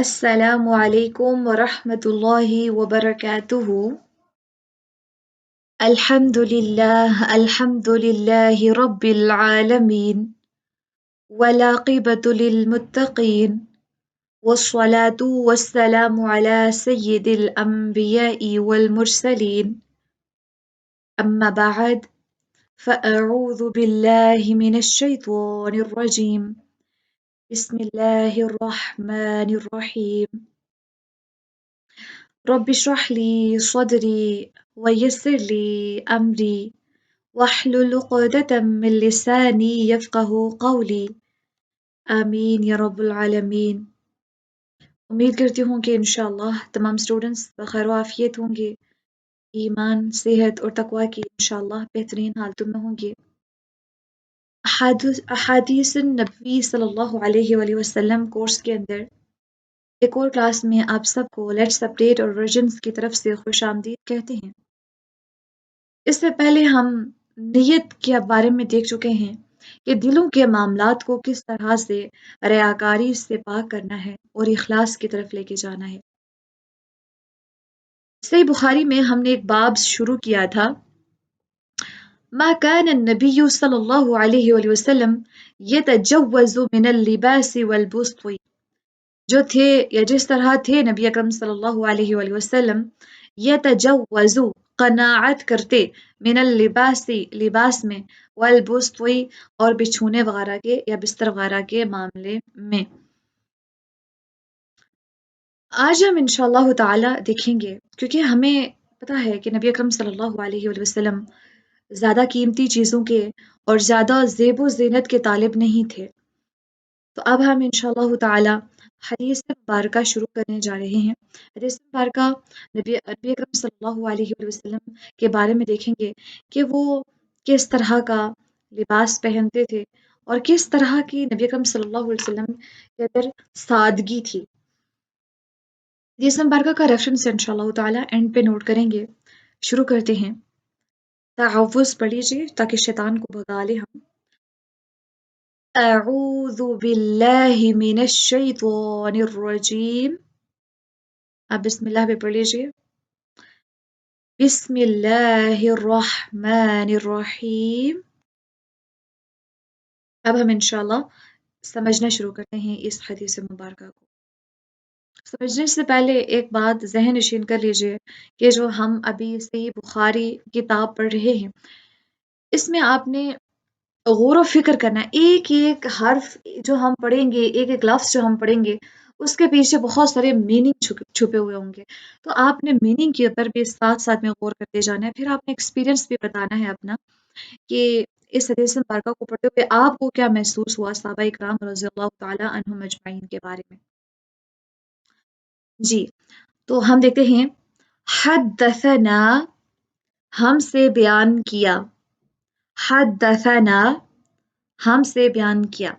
السلام علیکم ورحمۃ اللہ وبرکاتہ۔ الحمد للہ رب العالمین والعاقبۃ للمتقین والصلاة والسلام علی سید الانبیاء والمرسلین اما بعد فاعوذ باللہ من الشیطان الرجیم بسم اللہ الرحمن الرحیم رب اشرح لي صدري ويسر لي أمري واحلل عقدة من لساني يفقه قولي آمین یا رب العالمین۔ امید کرتی ہوں کہ انشاءاللہ تمام اسٹوڈنٹس بخیر و عافیت ہوں گے، ایمان، صحت اور تقوی کی انشاءاللہ بہترین حالتوں میں ہوں گے۔ احادیث النبی صلی اللہ علیہ وآلہ وسلم کورس کے اندر ایک اور کلاس میں آپ سب کو لیٹس اپڈیٹ اور ورژنز کی طرف سے خوش آمدید کہتے ہیں۔ اس سے پہلے ہم نیت کے بارے میں دیکھ چکے ہیں کہ دلوں کے معاملات کو کس طرح سے ریاکاری سے پاک کرنا ہے اور اخلاص کی طرف لے کے جانا ہے۔ صحیح بخاری میں ہم نے ایک باب شروع کیا تھا، ما كان النبی صلی اللہ علیہ وآلہ وسلم يتجوز من اللباس والبسط، جو تھے یا جس طرح تھے نبی اکرم صلی اللہ علیہ وآلہ وسلم یتجوز قناعت کرتے من اللباس لباس میں والبسط اور بچھونے وغیرہ کے یا بستر وغیرہ کے معاملے میں۔ آج ہم انشاءاللہ تعالی دیکھیں گے، کیونکہ ہمیں پتہ ہے کہ نبی اکرم صلی اللہ علیہ وآلہ وسلم زیادہ قیمتی چیزوں کے اور زیادہ زیب و زینت کے طالب نہیں تھے، تو اب ہم انشاءاللہ تعالی حدیث مبارکہ شروع کرنے جا رہے ہیں۔ حدیث مبارکہ نبی اکرم صلی اللہ علیہ وآلہ وسلم کے بارے میں دیکھیں گے کہ وہ کس طرح کا لباس پہنتے تھے اور کس طرح کی نبی اکرم صلی اللہ علیہ وسلم کے اندر سادگی تھی۔ حدیث مبارکہ کا ریفرنس انشاءاللہ تعالی اینڈ پہ نوٹ کریں گے۔ شروع کرتے ہیں، تعوذ پڑھ لیجیے تاکہ شیطان کو بھگا لے ہم۔ اعوذ باللہ من الشیطان الرجیم۔ آپ بسم اللہ پہ پڑھ لیجیے۔ بسم اللہ الرحمن الرحیم۔ اب ہم انشاءاللہ سمجھنا شروع کرتے ہیں اس حدیث مبارکہ کو۔ سمجھنے سے پہلے ایک بات ذہن نشین کر لیجیے کہ جو ہم ابھی صحیح بخاری کتاب پڑھ رہے ہیں، اس میں آپ نے غور و فکر کرنا ہے، ایک ایک حرف جو ہم پڑھیں گے، ایک ایک لفظ جو ہم پڑھیں گے، اس کے پیچھے بہت سارے میننگ چھپے ہوئے ہوں گے، تو آپ نے میننگ کے اوپر بھی ساتھ ساتھ میں غور کرتے جانا ہے۔ پھر آپ نے ایکسپیرینس بھی بتانا ہے اپنا کہ اس حدیث مبارکہ کو پڑھتے ہوئے آپ کو کیا محسوس ہوا صحابہ اکرام رضی اللہ تعالی عنہم اجمعین کے بارے میں۔ جی، تو ہم دیکھتے ہیں، حدثنا ہم سے بیان کیا، حدثنا ہم سے بیان کیا۔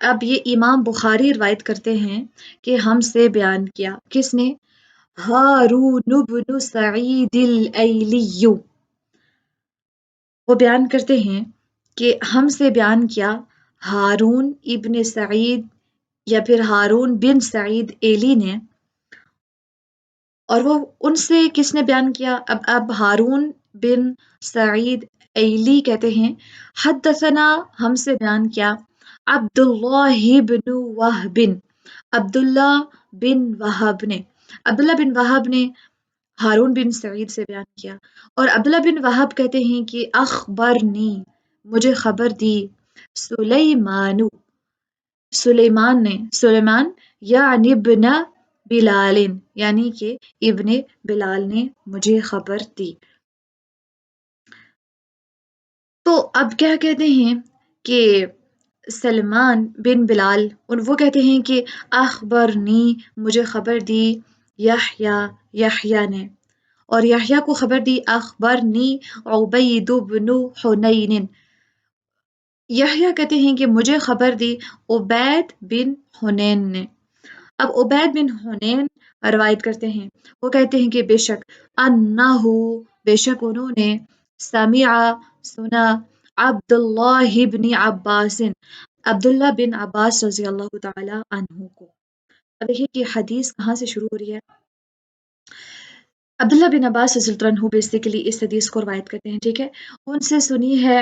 اب یہ امام بخاری روایت کرتے ہیں کہ ہم سے بیان کیا، کس نے؟ ہارون بن سعید الایلی۔ وہ بیان کرتے ہیں کہ ہم سے بیان کیا ہارون ابن سعید یا پھر ہارون بن سعید ایلی نے، اور وہ ان سے کس نے بیان کیا؟ اب ہارون بن سعید ایلی کہتے ہیں حدثنا ہم سے بیان کیا عبداللہ بن وہب، عبداللہ بن وہب نے، عبداللہ بن وہب نے ہارون بن سعید سے بیان کیا، اور عبداللہ بن وہب کہتے ہیں کہ اخبرنی مجھے خبر دی سلیمان، سلیمان نے، سلیمان یعنی ابن بلال، یعنی کہ ابن بلال نے مجھے خبر دی۔ تو اب کیا کہتے ہیں کہ سلمان بن بلال وہ کہتے ہیں کہ اخبرنی مجھے خبر دی یحییٰ نے، اور یحییٰ کو خبر دی اخبرنی عبید بن حنین، یحییٰ کہتے ہیں کہ مجھے خبر دی عبید بن حنین نے۔ اب عبید بن حنین روایت کرتے ہیں، وہ کہتے ہیں کہ بے شک انہو بے شک انہوں نے سمع سنا عبداللہ بن عباس، عبداللہ بن عباس رضی اللہ تعالی عنہ کو۔ اب دیکھیے کہ حدیث کہاں سے شروع ہو رہی ہے. عبداللہ بن عباس رضی اللہ عنہ بیسیکلی اس حدیث کو روایت کرتے ہیں. ٹھیک ہے، ان سے سنی ہے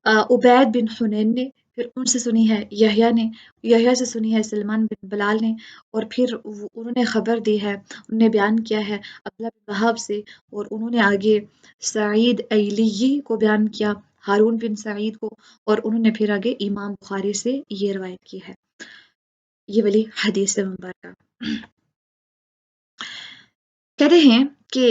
عبید بن حنین نے، پھر ان سے سنی ہے یحییٰ نے، یحییٰ سے سنی ہے سلمان بن بلال نے، اور پھر انہوں نے خبر دی ہے، انہوں نے بیان کیا ہے عبداللہ بن وہاب سے، اور انہوں نے آگے سعید ایلی کو بیان کیا، ہارون بن سعید کو، اور انہوں نے پھر آگے امام بخاری سے یہ روایت کی ہے، یہ والی حدیث مبارکہ. کہتے ہیں کہ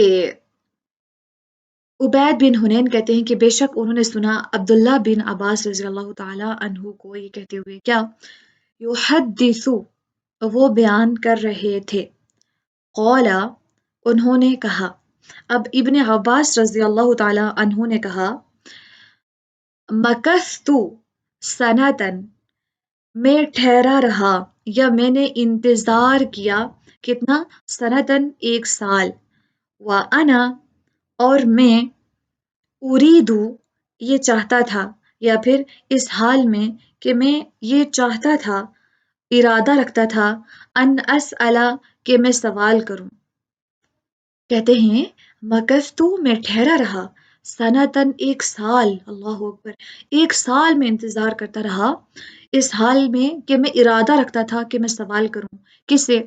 عبید بن حنین کہتے ہیں کہ بے شک انہوں نے سنا عبداللہ بن عباس رضی اللہ تعالی عنہ کو یہ کہتے ہوئے، کیا یحدث، وہ بیان کر رہے تھے، قال، انہوں نے کہا. اب ابن عباس رضی اللہ تعالی عنہ نے کہا مکثت سنتن، میں ٹھہرا رہا یا میں نے انتظار کیا، کتنا، سنتن، ایک سال، وانا، اور میں، اریدو، یہ چاہتا تھا، یا پھر اس حال میں کہ میں یہ چاہتا تھا، ارادہ رکھتا تھا، ان اسألا، کہ میں سوال کروں. کہتے ہیں مکثتو، میں ٹھہرا رہا، سنتن، ایک سال، اللہ اکبر، ایک سال میں انتظار کرتا رہا، اس حال میں کہ میں ارادہ رکھتا تھا کہ میں سوال کروں. کس سے؟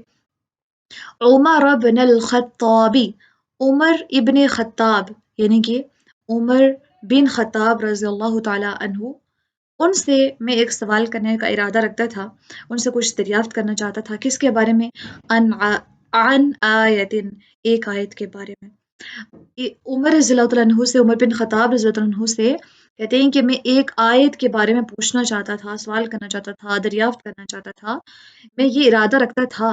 عمر بن الخطابی، عمر ابن خطاب، یعنی کہ عمر بن خطاب رضی اللہ تعالی عنہ، ان سے میں ایک سوال کرنے کا ارادہ رکھتا تھا، ان سے کچھ دریافت کرنا چاہتا تھا. کس کے بارے میں؟ عن آیتن، ایک آیت کے بارے میں. عمر رضی اللہ تعالیٰ عنہ سے، عمر بن خطاب رضی اللہ عنہ سے کہتے ہیں کہ میں ایک آیت کے بارے میں پوچھنا چاہتا تھا، سوال کرنا چاہتا تھا، دریافت کرنا چاہتا تھا، میں یہ ارادہ رکھتا تھا،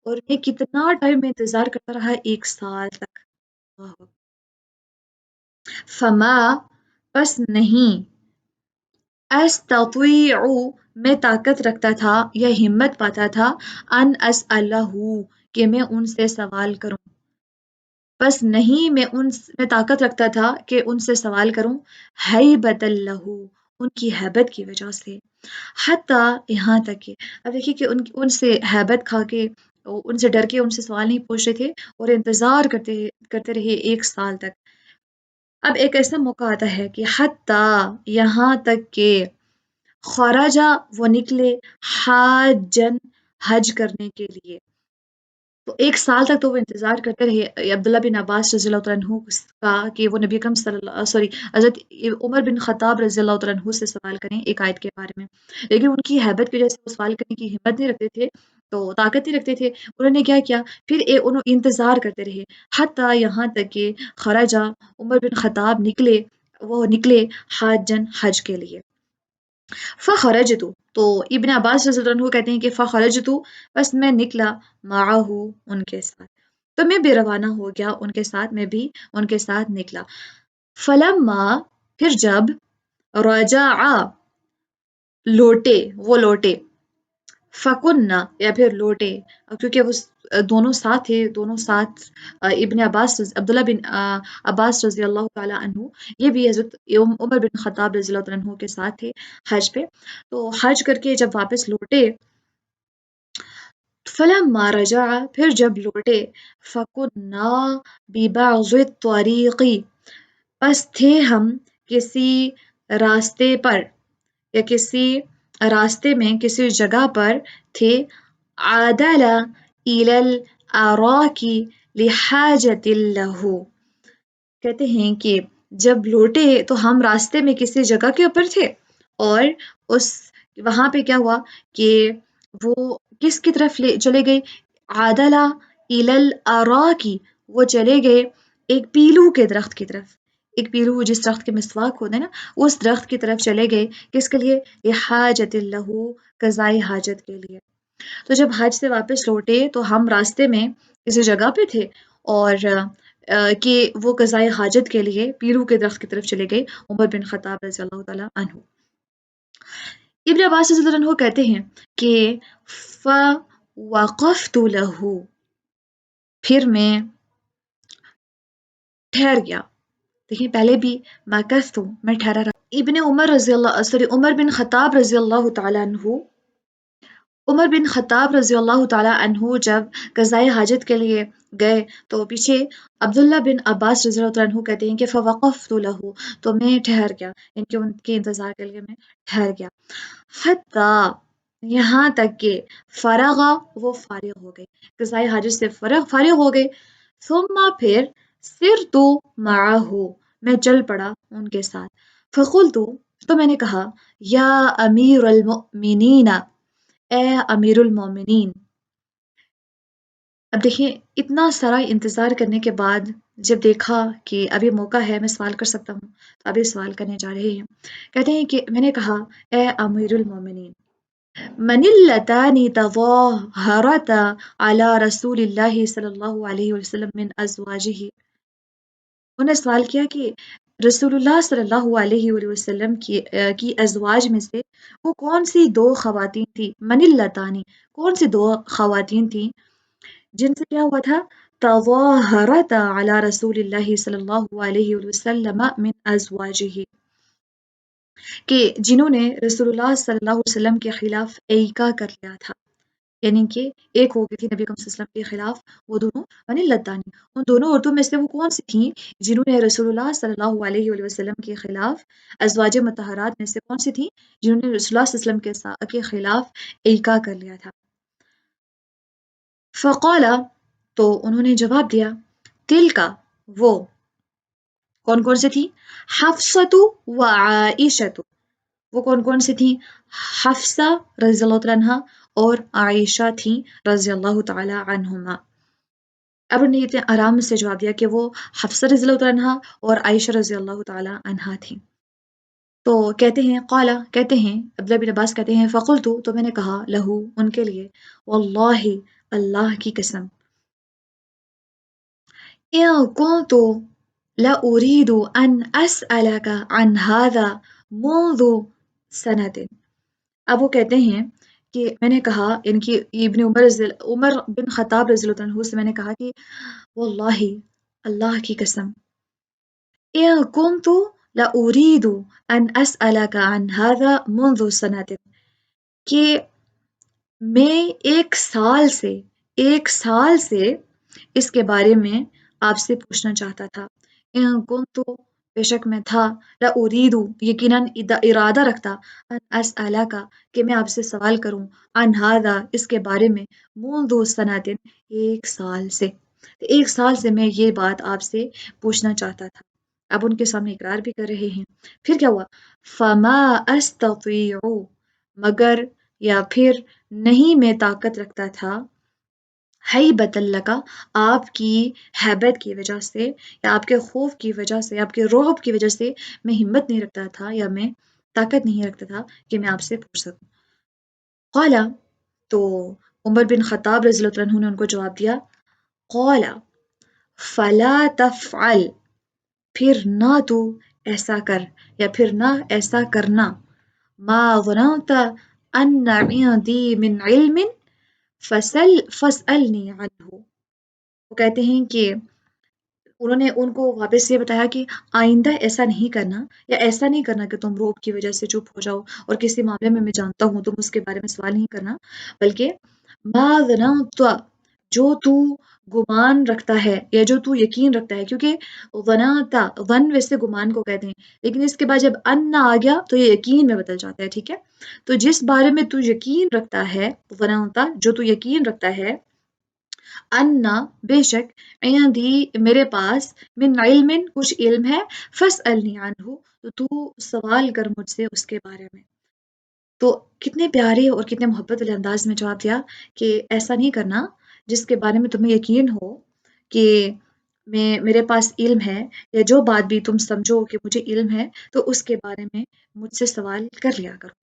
اور میں کتنا ٹائم میں انتظار کرتا رہا، ایک سال تک. فما، پس نہیں، استطیع، میں طاقت رکھتا تھا یا ہمت پاتا تھا، ان اسألہ، کہ میں ان سے سوال کروں، بس نہیں میں طاقت رکھتا تھا کہ ان سے سوال کروں، ہیبت لہ، ان کی ہیبت کی وجہ سے، حتیٰ، یہاں تک کہ، اب دیکھیے کہ ان سے ہیبت کھا کے، ان سے ڈر کے ان سے سوال نہیں پوچھ رہے تھے، اور انتظار کرتے رہے ایک سال تک. اب ایک ایسا موقع آتا ہے کہ حتیٰ، یہاں تک کہ، خرجہ، وہ نکلے، حاجن، حج کرنے کے لیے. تو ایک سال تک تو وہ انتظار کرتے رہے عبداللہ بن عباس رضی اللہ تعالیٰ عنہ کا کہ وہ نبی اکرم حضرت عمر بن خطاب رضی اللہ تعالیٰ عنہ سے سوال کریں ایک آیت کے بارے میں، لیکن ان کی ہیبت کی وجہ سے وہ سوال کرنے کی ہمت نہیں رکھتے تھے، تو طاقت نہیں رکھتے تھے. انہوں نے کیا کیا، پھر انہوں انتظار کرتے رہے، حتیٰ، یہاں تک کہ، خرجہ، عمر بن خطاب نکلے حاجن، حج کے لیے. فخرجت، تو ابن عباس رضی اللہ عنہ کہتے ہیں کہ فخرجت، بس میں نکلا، معہو، ان کے ساتھ، تو میں بھی روانہ ہو گیا ان کے ساتھ، میں بھی ان کے ساتھ نکلا. فلما، پھر جب، رجع، لوٹے، فکننا، یا پھر لوٹے، کیونکہ وہ دونوں ساتھ تھے، دونوں ساتھ، عبداللہ بن عباس رضی اللہ تعالی عنہ، یہ بھی حضرت عمر بن خطاب رضی اللہ تعالیٰ عنہ کے ساتھ تھے حج پہ. تو حج کر کے جب واپس لوٹے، فلما رجع، پھر جب لوٹے، فکننا ببعض الطریق، پس تھے ہم کسی راستے پر، یا کسی راستے میں، کسی جگہ پر تھے، عدل الی الاراک لحاجت لہ، کہتے ہیں کہ جب لوٹے تو ہم راستے میں کسی جگہ کے اوپر تھے، اور وہاں پہ کیا ہوا کہ وہ کس کی طرف چلے گئے، عدل الی الاراک، وہ چلے گئے ایک پیلو کے درخت کی طرف، ایک پیلو جس درخت کے مسواک ہوتے ہیں نا، اس درخت کی طرف چلے گئے، کس کے لیے، لحاجت لہ، قضائے حاجت کے لیے. تو جب حج سے واپس لوٹے تو ہم راستے میں کسی جگہ پہ تھے، اور کہ وہ قضائے حاجت کے لیے پیرو کے درخت کی طرف چلے گئے عمر بن خطاب رضی اللہ تعالیٰ عنہ. ابن عباس رضی اللہ عنہ کہتے ہیں کہ فوقفت لہ، پھر میں ٹھہر گیا. دیکھیں پہلے بھی مکثت، میں ٹھہرا رہا. عمر بن خطاب رضی اللہ تعالیٰ عنہ عمر بن خطاب رضی اللہ تعالیٰ عنہ جب قضائے حاجت کے لیے گئے تو پیچھے عبداللہ بن عباس رضی اللہ تعالیٰ عنہ کہتے ہیں کہ فوقفت لہ، تو میں ٹھہر گیا، ان کے انتظار کے لیے میں ٹھہر گیا، حتیٰ یہاں تک کہ فرغا، وہ فارغ ہو گئے، قضائے حاجت سے فارغ ہو گئے، ثم پھر سرت معہ، میں چل پڑا ان کے ساتھ، فقلت، تو میں نے کہا، یا امیر المؤمنین، اے امیر المومنین۔ اب دیکھیں اتنا سارا انتظار کرنے کے بعد جب دیکھا کہ ابھی موقع ہے میں سوال کر سکتا ہوں تو ابھی سوال کرنے جا رہے ہیں، کہتے ہیں کہ میں نے کہا، اے امیر المومنین، من اللتان تظاہرتا علی رسول اللہ صلی اللہ علیہ وسلم من ازواجہ، انہوں نے سوال کیا کہ رسول اللہ صلی اللہ علیہ وآلہ وسلم کی ازواج میں سے وہ کون سی دو خواتین تھی، من اللتانی، کون سی دو خواتین تھیں جن سے کیا ہوا تھا، تظاہرتا علی رسول اللہ صلی اللہ علیہ وآلہ وسلم من ازواجہ، کہ جنہوں نے رسول اللہ صلی اللہ علیہ وسلم کے خلاف ایکا کر لیا تھا، یعنی کہ ایک ہو گئی تھی نبی اکرم صلی اللہ علیہ وسلم کے خلاف، وہ دونوں من اللتانی، ان دونوں عورتوں میں سے وہ کون سی تھیں جنہوں نے رسول اللہ صلی اللہ علیہ وآلہ وسلم کے خلاف، ازواج مطہرات میں سے کون سی تھیں جنہوں نے رسول اللہ صلی اللہ علیہ وسلم کے خلاف ایکا کر لیا تھا، فقال، تو انہوں نے جواب دیا، تل کا، وہ کون کون سے تھی، حفصۃ و عائشۃ، وہ کون کون سی تھیں، حفصہ رضی اللہ تعالیٰ عنہ اور عائشہ تھیں رضی اللہ تعالیٰ عنہما۔ اب انہوں نے اتنے آرام سے جواب دیا کہ وہ حفصہ رضی اللہ تعالیٰ عنہ اور عائشہ رضی اللہ تعالیٰ عنہ تھیں۔ تو کہتے ہیں، قالا، کہتے ہیں عبداللہ بن عباس کہتے ہیں، فقلت، تو میں نے کہا، لہو، ان کے لیے، واللہ، اللہ کی قسم، إن كنت لأريد أن أسألك عن هذا منذ سنة، اب وہ کہتے ہیں کہ میں نے کہا، ان کی ابن عمر بن خطاب رضی اللہ عنہ سے میں نے کہا کہ واللہ، اللہ کی قسم، إن كنت لأريد أن أسألك عن هذا منذ سنة، کہ میں ایک سال سے اس کے بارے میں آپ سے پوچھنا چاہتا تھا، ان کنتو، بے شک میں تھا، لا اریدو، یقیناً ارادہ رکھتا، ان اسألک، کہ میں آپ سے سوال کروں، عن ہذا، اس کے بارے میں، منذ سنۃ، ایک سال سے، ایک سال سے میں یہ بات آپ سے پوچھنا چاہتا تھا۔ اب ان کے سامنے اقرار بھی کر رہے ہیں، پھر کیا ہوا، فما استطیع، مگر یا پھر نہیں میں طاقت رکھتا تھا، ہیبت لک، آپ کی ہیبت کی وجہ سے یا آپ کے خوف کی وجہ سے، آپ کے رعب کی وجہ سے میں ہمت نہیں رکھتا تھا یا میں طاقت نہیں رکھتا تھا کہ میں آپ سے پوچھ سکوں۔ قالا، تو عمر بن خطاب رضی اللہ عنہ نے ان کو جواب دیا، قالا فلا تفعل، پھر نہ تو ایسا کر، یا پھر نہ ایسا کرنا، ما ظننت ان عندی من علم فاسألنی عنہ، وہ کہتے ہیں کہ انہوں نے ان کو واپس یہ بتایا کہ آئندہ ایسا نہیں کرنا، یا ایسا نہیں کرنا کہ تم روب کی وجہ سے چپ ہو جاؤ اور کسی معاملے میں جانتا ہوں تم اس کے بارے میں سوال نہیں کرنا، بلکہ ما ظننت، جو تو گمان رکھتا ہے یا جو تو یقین رکھتا ہے، کیونکہ ظننت، ظن ویسے گمان کو کہتے ہیں، لیکن اس کے بعد جب ان آ گیا تو یہ یقین میں بدل جاتا ہے، ٹھیک ہے، تو جس بارے میں تو یقین رکھتا ہے، ظننت، جو تو یقین رکھتا ہے، انا، بے شک، عندی، میرے پاس، من علم، کچھ علم ہے، فاسألنی عنہ، تو سوال کر مجھ سے اس کے بارے میں۔ تو کتنے پیارے اور کتنے محبت والے انداز میں جواب دیا کہ ایسا نہیں کرنا جس کے بارے میں تمہیں یقین ہو کہ میرے پاس علم ہے، یا جو بات بھی تم سمجھو کہ مجھے علم ہے تو اس کے بارے میں مجھ سے سوال کر لیا کرو۔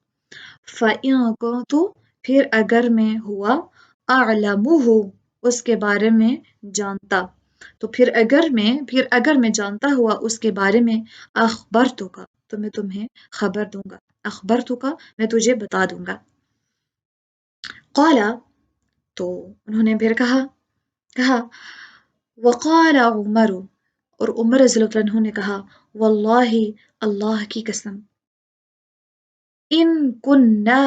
فَإِن كُنتُ، پھر اگر میں ہوا، أَعْلَمُهُ، اس کے بارے میں جانتا، تو پھر اگر میں جانتا ہوا اس کے بارے میں، أخبرتك، تو میں تمہیں خبر دوں گا، أخبرتك، میں تجھے بتا دوں گا۔ قال، تو انہوں نے پھر کہا، وقال عمر، اور عمر رضی اللہ عنہ نے کہا، واللہ، اللہ کی قسم، ان کننا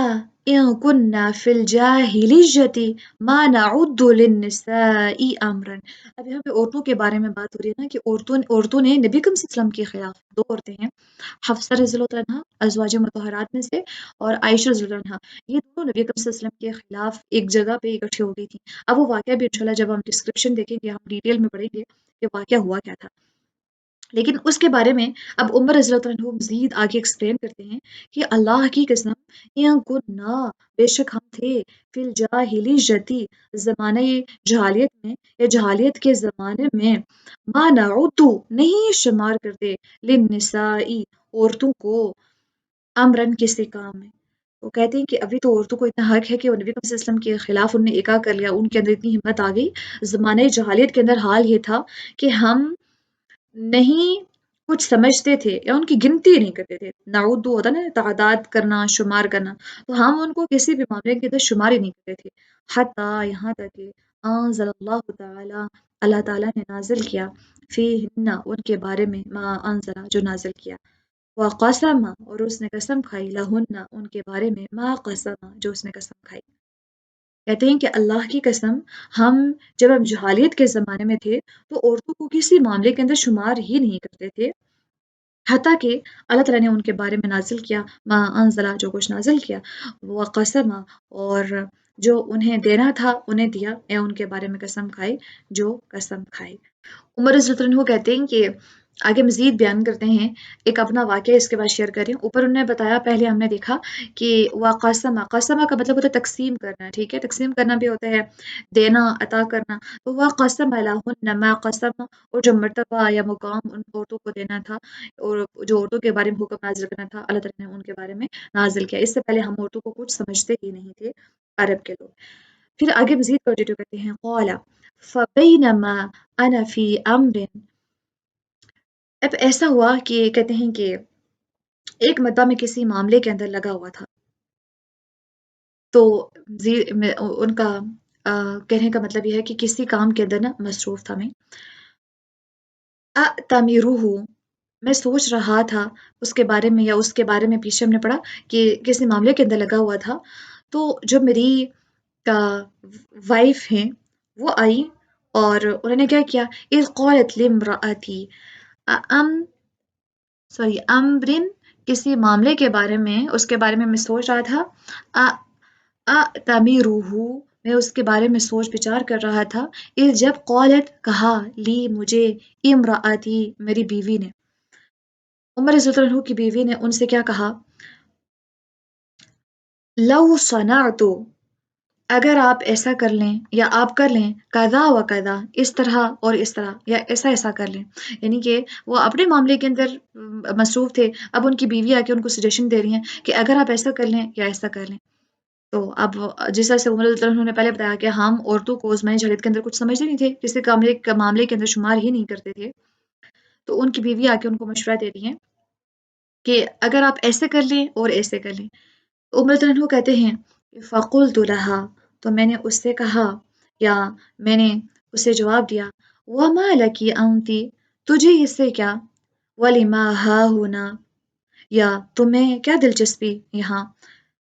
إن كنا في الجاهلیت ما نعد للنساء امرا. اب یہاں پہ عورتوں کے بارے میں بات ہو رہی ہے نا کہ عورتوں نے نبی کریم صلی اللہ علیہ وسلم کے خلاف، دو عورتیں ہیں، حفصہ رضی اللہ عنہا ازواج مطہرات میں سے، اور عائشہ رضی اللہ عنہا، یہ دونوں نبی کریم صلی اللہ علیہ وسلم کے خلاف ایک جگہ پہ اکٹھے ہو گئی تھی. اب وہ واقعہ بھی انشاءاللہ جب ہم ڈسکرپشن دیکھیں گے، ہم ڈیٹیل میں پڑھیں گے کہ واقعہ ہوا کیا تھا. لیکن اس کے بارے میں اب عمر رضی اللہ عنہ مزید آگے ایکسپلین کرتے ہیں کہ اللہ کی قسم، اِن کنا، بے شک ہم تھے، فی الجاہلیتی، زمانہ جہالیت میں یا جہالیت کے زمانے میں، ما نعدو، نہیں شمار کرتے، للنسائی، عورتوں کو، امرن، کسی کام میں. وہ کہتے ہیں کہ ابھی تو عورتوں کو اتنا حق ہے کہ وہ نبی کریم صلی اللہ علیہ وسلم کے خلاف انہوں نے اکا کر لیا، ان کے اندر اتنی ہمت آ گئی. زمانہ جہالیت کے اندر حال یہ تھا کہ ہم نہیں کچھ سمجھتے تھے یا ان کی گنتی نہیں کرتے تھے. نعود ہوتا نا تعداد کرنا، شمار کرنا، تو ہم ان کو کسی بھی معاملے کے اندر شمار ہی نہیں کرتے تھے. حتیٰ، یہاں تک کہ انزل اللہ تعالی، اللہ تعالیٰ نے نازل کیا، فیہن، ان کے بارے میں، ما انزل، جو نازل کیا، وقسم، اور اس نے قسم کھائی، لہن، ان کے بارے میں، ما قسم، جو اس نے قسم کھائی. کہتے ہیں کہ اللہ کی قسم، ہم جب ہم جہالیت کے زمانے میں تھے تو عورتوں کو کسی معاملے کے اندر شمار ہی نہیں کرتے تھے، حتیٰ کہ اللہ تعالیٰ نے ان کے بارے میں نازل کیا، ما انزلہ، جو کچھ نازل کیا، وہ قسم، اور جو انہیں دینا تھا انہیں دیا، یا ان کے بارے میں قسم کھائی، جو قسم کھائی. عمر رضی اللہ عنہ کہتے ہیں کہ آگے مزید بیان کرتے ہیں، ایک اپنا واقعہ اس کے بعد شیئر کریں. اوپر انہوں نے بتایا، پہلے ہم نے دیکھا کہ وقسمہ، قسمہ کا مطلب ہوتا ہے تقسیم کرنا، ٹھیک ہے، تقسیم کرنا بھی ہوتا ہے دینا، عطا کرنا. تو وقسم لہن ما قسم، اور جو مرتبہ یا مقام ان عورتوں کو دینا تھا، اور جو عورتوں کے بارے میں حکم نازل کرنا تھا، اللہ تعالیٰ نے ان کے بارے میں نازل کیا. اس سے پہلے ہم عورتوں کو کچھ سمجھتے ہی نہیں تھے، عرب کے لوگ. پھر آگے مزید کنٹینیو کرتے ہیں، قال فبینما انا فی امر. اب ایسا ہوا کہ کہتے ہیں کہ ایک مرتبہ میں کسی معاملے کے اندر لگا ہوا تھا، تو ان کا کہنے کا مطلب یہ ہے کہ کسی کام کے اندر نا مصروف تھا میں. تعمیرہ، میں سوچ رہا تھا اس کے بارے میں، یا اس کے بارے میں پیچھے ہم نے پڑھا کہ کسی معاملے کے اندر لگا ہوا تھا. تو جو میری وائف ہیں وہ آئی، اور انہوں نے کیا کیا، اذ قالت لامرأتی، امرن، کسی معاملے کے بارے میں، اس کے بارے میں میں سوچ رہا تھا، تعمیرہ، میں اس کے بارے میں سوچ بچار کر رہا تھا، اذ، جب، قالت، کہا، لی، مجھے، امرأتی، میری بیوی نے، عمر رضی اللہ عنہ کی بیوی نے ان سے کیا کہا، لو صنعت، اگر آپ ایسا کر لیں یا آپ کر لیں، کذا و کذا، اس طرح اور اس طرح، یا ایسا ایسا کر لیں. یعنی کہ وہ اپنے معاملے کے اندر مصروف تھے، اب ان کی بیوی آ کے ان کو سجیشن دے رہی ہیں کہ اگر آپ ایسا کر لیں یا ایسا کر لیں. تو اب جس طرح سے عمر رضی اللہ عنہ نے پہلے بتایا کہ ہم عورتوں کو زمانے جاہلیت کے اندر کچھ سمجھتے نہیں تھے، کسی معاملے کے اندر شمار ہی نہیں کرتے تھے، تو ان کی بیوی آ کے ان کو مشورہ دے رہی ہیں کہ اگر آپ ایسے کر لیں اور ایسے کر لیں. عمر رضی اللہ عنہ کہتے ہیں، فقلت لها، تو میں نے اس سے کہا، یا میں نے اسے جواب دیا، وما لکی انتی، تجھے اس سے کیا، ولما ہاہنا، یا تمہیں کیا دلچسپی یہاں،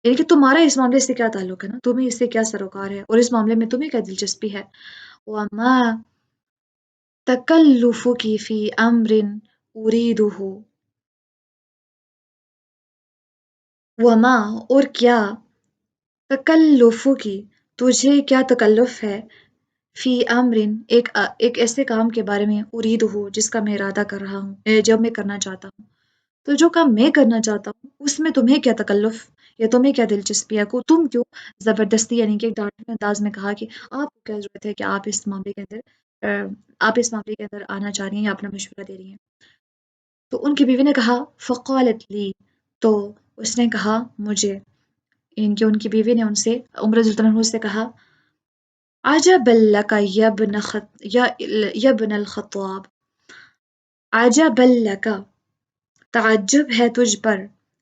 یعنی کہ تمہارا اس معاملے سے کیا تعلق ہے نا، تمہیں اس سے کیا سروکار ہے، اور اس معاملے میں تمہیں کیا دلچسپی ہے. وما تکلفک فی امر اریدہ، وما، اور کیا، تکلفک، تجھے کیا تکلف ہے، فی امرن، ایک ایسے کام کے بارے میں، ارید ہو، جس کا میں ارادہ کر رہا ہوں، جو میں کرنا چاہتا ہوں. تو جو کام میں کرنا چاہتا ہوں اس میں تمہیں کیا تکلف، یا تمہیں کیا دلچسپی ہے، کو تم کیوں زبردستی، یعنی کہ ڈانٹنے انداز میں کہا کہ آپ کو کیا ضرورت ہے کہ آپ اس معاملے کے اندر آپ اس معاملے کے اندر آنا چاہ رہی ہیں یا اپنا مشورہ دے رہی ہیں. تو ان کی بیوی نے کہا، فقالت لی، تو اس نے کہا مجھے، ان کہ ان کی بیوی نے ان سے، عمر رضی اللہ عنہ سے کہا، عجبا لک یا ابن الخطاب، عجبا لک، تعجب ہے تجھ پر،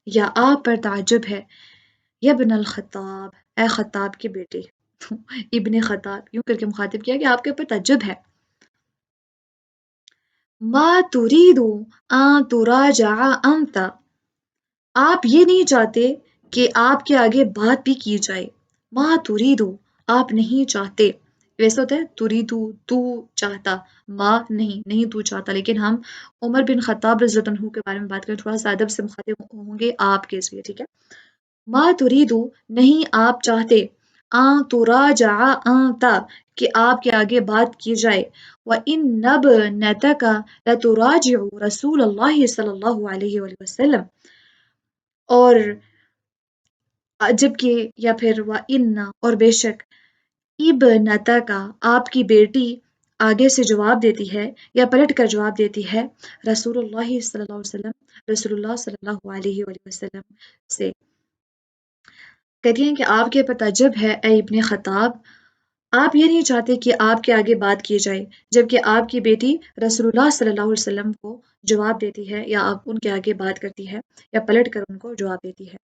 یا آپ پر تعجب ہے، یا ابن الخطاب، اے خطاب کے بیٹے. ابن خطاب یوں کر کے مخاطب کیا کہ آپ کے اوپر تعجب ہے. ما ترید ان تراجع انت، آپ یہ نہیں چاہتے کہ آپ کے آگے بات بھی کی جائے، ماں تریدو، آپ نہیں چاہتے، ویسے ہوتا ہے تریدو تو چاہتا، ماں نہیں تو چاہتا، لیکن ہم عمر بن خطاب رضی اللہ عنہ کے بارے میں بات کریں، تھوڑا سا ادب سے مخاطب ہوں گے آپ کے اس لیے، ٹھیک ہے؟ ماں تریدو، نہیں آپ چاہتے، آن تراجع آنتا، کہ آپ کے آگے بات کی جائے، وَإِنَّ ابْنَتَكَ لَتُرَاجِعُ رسول اللہ صلی اللہ علیہ وآلہ وسلم، اور جبکہ یا پھر وَإِنَّ، اور بے شک، ابْنَتَكَ، آپ کی بیٹی آگے سے جواب دیتی ہے یا پلٹ کر جواب دیتی ہے رسول اللہ صلی اللہ علیہ وسلم، رسول اللہ صلی اللہ علیہ وآلہ وسلم سے، کہتی ہیں کہ آپ کے پر تعجب ہے اے ابن خطاب، آپ یہ نہیں چاہتے کہ آپ کے آگے بات کی جائے، جبکہ آپ کی بیٹی رسول اللہ صلی اللہ علیہ وسلم کو جواب دیتی ہے یا آپ ان کے آگے بات کرتی ہے یا پلٹ کر ان کو جواب دیتی ہے۔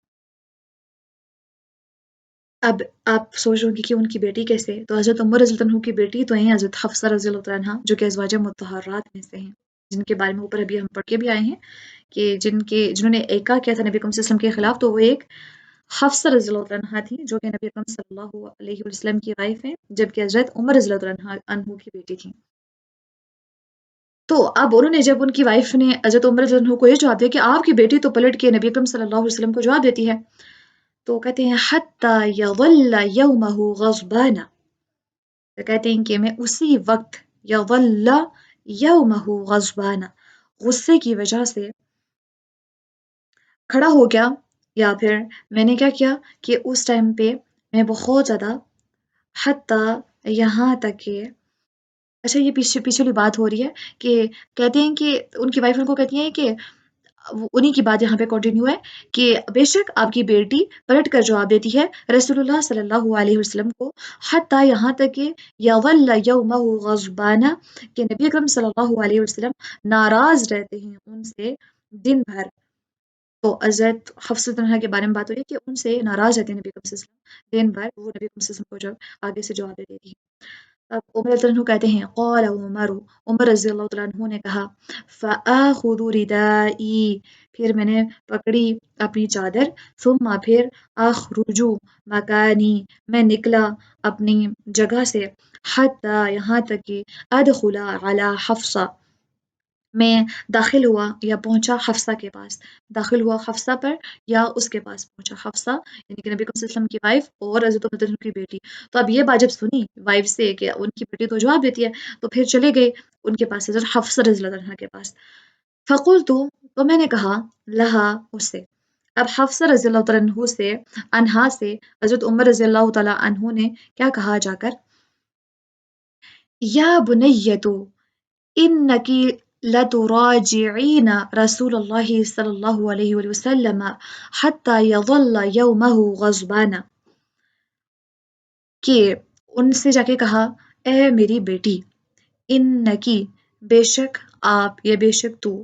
اب آپ سوچ رہے ہوں گے کہ ان کی بیٹی کیسے، تو حضرت عمر رضی اللہ عنہ کی بیٹی تو ہیں حضرت حفصہ رضی اللہ عنہ، جو کہ ازواج مطہرات میں سے ہیں، جن کے بارے میں اوپر ابھی ہم پڑھ کے بھی آئے ہیں کہ جنہوں نے ایکا کیا تھا نبی اکرم صلی اللہ علیہ وسلم کے خلاف، تو وہ ایک حفصہ رضی اللہ عنہ تھی، جو کہ نبی اکرم صلی اللہ علیہ وسلم کی وائف ہیں، جبکہ حضرت عمر رضی اللہ عنہ کی بیٹی تھی۔ تو اب انہوں نے جب ان کی وائف نے حضرت عمر رضی اللہ عنہ کو یہ جواب دیا کہ آپ کی بیٹی تو پلٹ کے نبی اکرم صلی اللہ علیہ وسلم کو جواب دیتی ہے، تو کہتے ہیں حتی یظل یومہ غضبانا، تو کہتے ہیں کہ میں اسی وقت یظل یومہ غضبانا، غصے کی وجہ سے کھڑا ہو گیا، یا پھر میں نے کیا کیا کہ اس ٹائم پہ میں بہت زیادہ، حتی، یہاں تک کہ، اچھا یہ پچھلی بات ہو رہی ہے کہ کہتے ہیں کہ ان کی وائف ان کو کہتی ہیں کہ انہی کی بات یہاں پہ کنٹینیو ہے کہ بے شک آپ کی بیٹی پلٹ کر جواب دیتی ہے رسول اللہ صلی اللہ علیہ وسلم کو، حتی، یہاں تک کہ یظل یومہ غضبانا، کہ نبی اکرم صلی اللہ علیہ وسلم ناراض رہتے ہیں ان سے دن بھر، تو حضرت حفصہ طلحہ کے بارے میں بات ہو رہی ہے کہ ان سے ناراض رہتے ہیں نبی اکرم صلی اللہ علیہ وسلم دن بھر، وہ نبی اکرم صلی اللہ علیہ وسلم کو جب آگے سے جواب دے دیتی ہے۔ اب عمر رضی اللہ عنہ کہتے ہیں قال عمر، عمر رضی اللہ تعالیٰ عنہ نے کہا فآخذ ردائی، پھر میں نے پکڑی اپنی چادر، ثم پھر اخرج مکانی، میں نکلا اپنی جگہ سے، حتی، یہاں تک کہ ادخل علی حفصہ، میں داخل ہوا یا پہنچا حفصہ کے پاس، داخل ہوا حفصہ پر یا اس کے پاس پہنچا، حفصہ یعنی کہ نبی صلی اللہ علیہ وسلم کی وائف اور حضرت عمر رضی اللہ عنہ کی بیٹی۔ تو اب یہ بات جب سنی وائف سے کہ ان کی بیٹی تو جواب دیتی ہے، تو پھر چلے گئے ان کے پاس، حضرت حفصہ رضی اللہ عنہ کے پاس، فقلت، تو میں نے کہا، لہا، اس سے، اب حفصہ رضی اللہ تعالیٰ عنہ سے، انہا سے حضرت عمر رضی اللہ تعالیٰ عنہ نے کیا کہا جا کر، یا بنیتو انکی لتراجعین رسول اللہ صلی اللہ علیہ وآلہ وسلم حتی یظل یومہ غضبانا، کہ ان سے جا کے کہا اے میری بیٹی، انکی، بے شک آپ یا بے شک تو،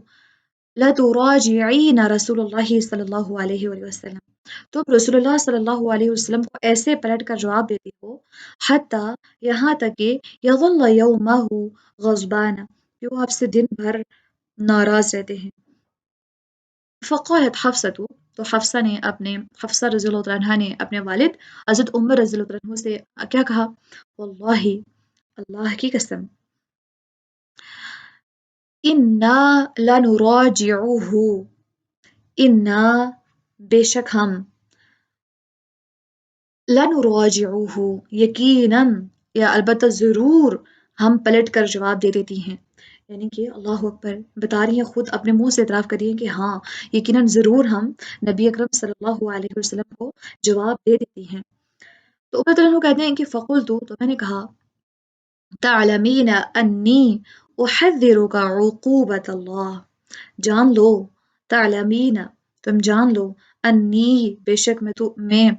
لتراجعین رسول اللہ صلی اللہ علیہ وآلہ وسلم، تم رسول اللہ صلی اللہ علیہ وسلم کو ایسے پلٹ کر جواب دیتی ہو، حتی، یہاں تک کہ یظل یومہ غضبانا، کہ وہ آپ سے دن بھر ناراض رہتے ہیں۔ فقالت حفصہ، تو حفصہ نے اپنے، حفصہ رضی اللہ عنہ نے اپنے والد حضرت عمر رضی اللہ عنہ سے کیا کہا، واللہ، اللہ کی قسم، انا لنراجعہ، انا، بے شک ہم، لنراجعہ، یقیناً یا البتہ ضرور ہم پلٹ کر جواب دے دیتی ہیں، یعنی کہ اللہ اکبر، بتا رہی ہیں خود اپنے منہ سے اعتراف کر رہی ہیں کہ ہاں یقیناً ضرور ہم نبی اکرم صلی اللہ علیہ وسلم کو جواب دے دیتی ہیں۔ تو عمر رضی اللہ عنہ کہتے ہیں کہ فقلت، تو میں نے کہا، تعلمین انی احذرک عقوبۃ اللہ، جان لو، تعلمین، تم جان لو، انی، بے شک میں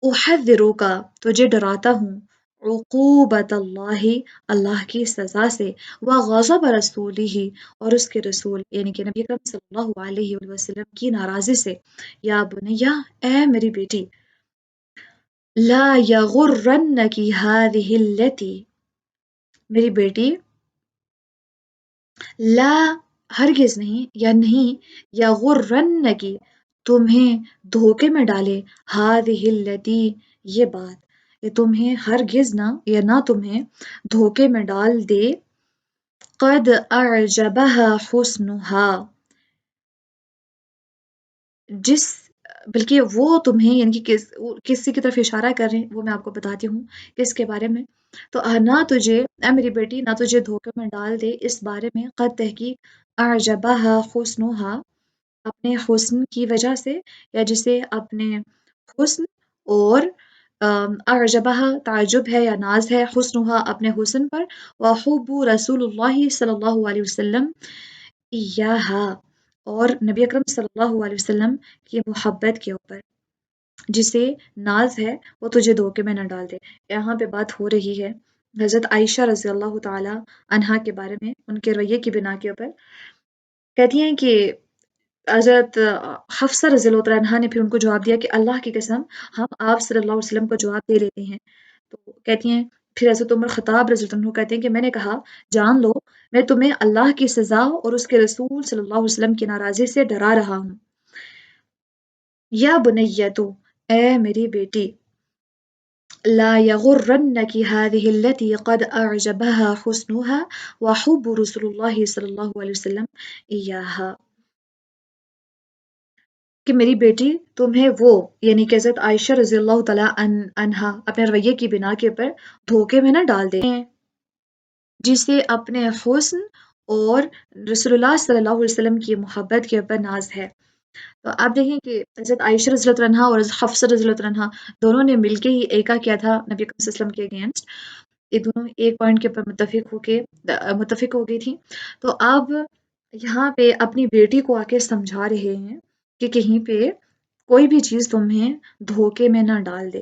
احذرک، تجھے ڈراتا ہوں، عقوبۃ اللہ، اللہ کی سزا سے، وغضب رسولہ، اور اس کے رسول یعنی کہ نبی اکرم صلی اللہ علیہ وآلہ وسلم کی ناراضی سے، یا بنیا، اے میری بیٹی، لا یغرنک ہذہ التی، میری بیٹی، لا، ہرگز نہیں یا نہیں، یغرنکی، تمہیں دھوکے میں ڈالے، ہذہ التی، یہ بات، یہ تمہیں ہرگز نہ، یا نہ تمہیں دھوکے میں ڈال دے، قد اعجبہا حسنہا، جس، بلکہ وہ تمہیں، یعنی کہ کسی کی طرف اشارہ کر رہے ہیں، وہ میں آپ کو بتاتی ہوں کس کے بارے میں. تو نہ تجھے، اے میری بیٹی، نہ تجھے دھوکے میں ڈال دے اس بارے میں، قد تحقیق، اعجبہا حسنہا، اپنے حسن کی وجہ سے، یا جسے اپنے حسن اور اعجبہا تعجب ہے یا ناز ہے، حسنہا اپنے حسن پر، وحب رسول اللہ صلی اللہ علیہ وسلم ایہا، اور نبی اکرم صلی اللہ علیہ وسلم کی محبت کے اوپر، جسے ناز ہے وہ تجھے دھوکے میں نہ ڈال دے. یہاں پہ بات ہو رہی ہے حضرت عائشہ رضی اللہ تعالی عنہا کے بارے میں، ان کے رویے کی بنا کے اوپر. کہتی ہیں کہ حضرت حفصہ رضی اللہ تعالیٰ عنہا نے پھر ان کو جواب دیا کہ اللہ کی قسم، ہم آپ صلی اللہ علیہ وسلم کو جواب دے لیتے ہیں. تو کہتی ہیں پھر حضرت عمر خطاب رضی اللہ عنہ کہتے ہیں کہ میں نے کہا، جان لو میں تمہیں اللہ کی سزا اور اس کے رسول صلی اللہ علیہ وسلم کی ناراضی سے ڈرا رہا ہوں. یا بنیتو، اے میری بیٹی، لا یغرنک هذه التي قد اعجبها حسنها وحب رسول اللہ صلی اللہ علیہ وسلم ایاہا، کہ میری بیٹی تمہیں وہ، یعنی کہ حضرت عائشہ رضی اللہ تعالیٰ عنہا اپنے رویے کی بنا کے اوپر دھوکے میں نہ ڈال دے، جسے اپنے حسن اور رسول اللہ صلی اللہ علیہ وسلم کی محبت کے اوپر ناز ہے. تو آپ دیکھیں کہ حضرت عائشہ رضی اللہ عنہا اور حضرت حفصہ رضی اللہ عنہا دونوں نے مل کے ہی ایکا کیا تھا نبی اکرم صلی اللہ علیہ وسلم کے اگینسٹ. یہ دونوں ایک پوائنٹ کے اوپر متفق ہو گئی تھی. تو اب یہاں پہ اپنی بیٹی کو آ کے سمجھا رہے ہیں کہ کہیں پہ کوئی بھی چیز تمہیں دھوکے میں نہ ڈال دے.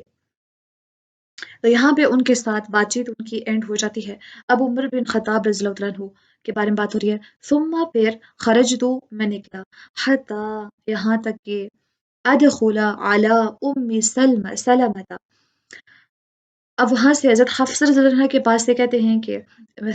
تو یہاں پہ ان کے ساتھ بات چیت ان کی اینڈ ہو جاتی ہے. اب عمر بن خطاب رضی اللہ عنہ کے بارے میں بات ہو رہی ہے. ثم پھر خرجت، میں نکلا، حتی یہاں تک کہ ادخل علی ام سلمہ، اب وہاں سے حضرت حفصہ رضی اللہ عنہ کے پاس سے کہتے ہیں کہ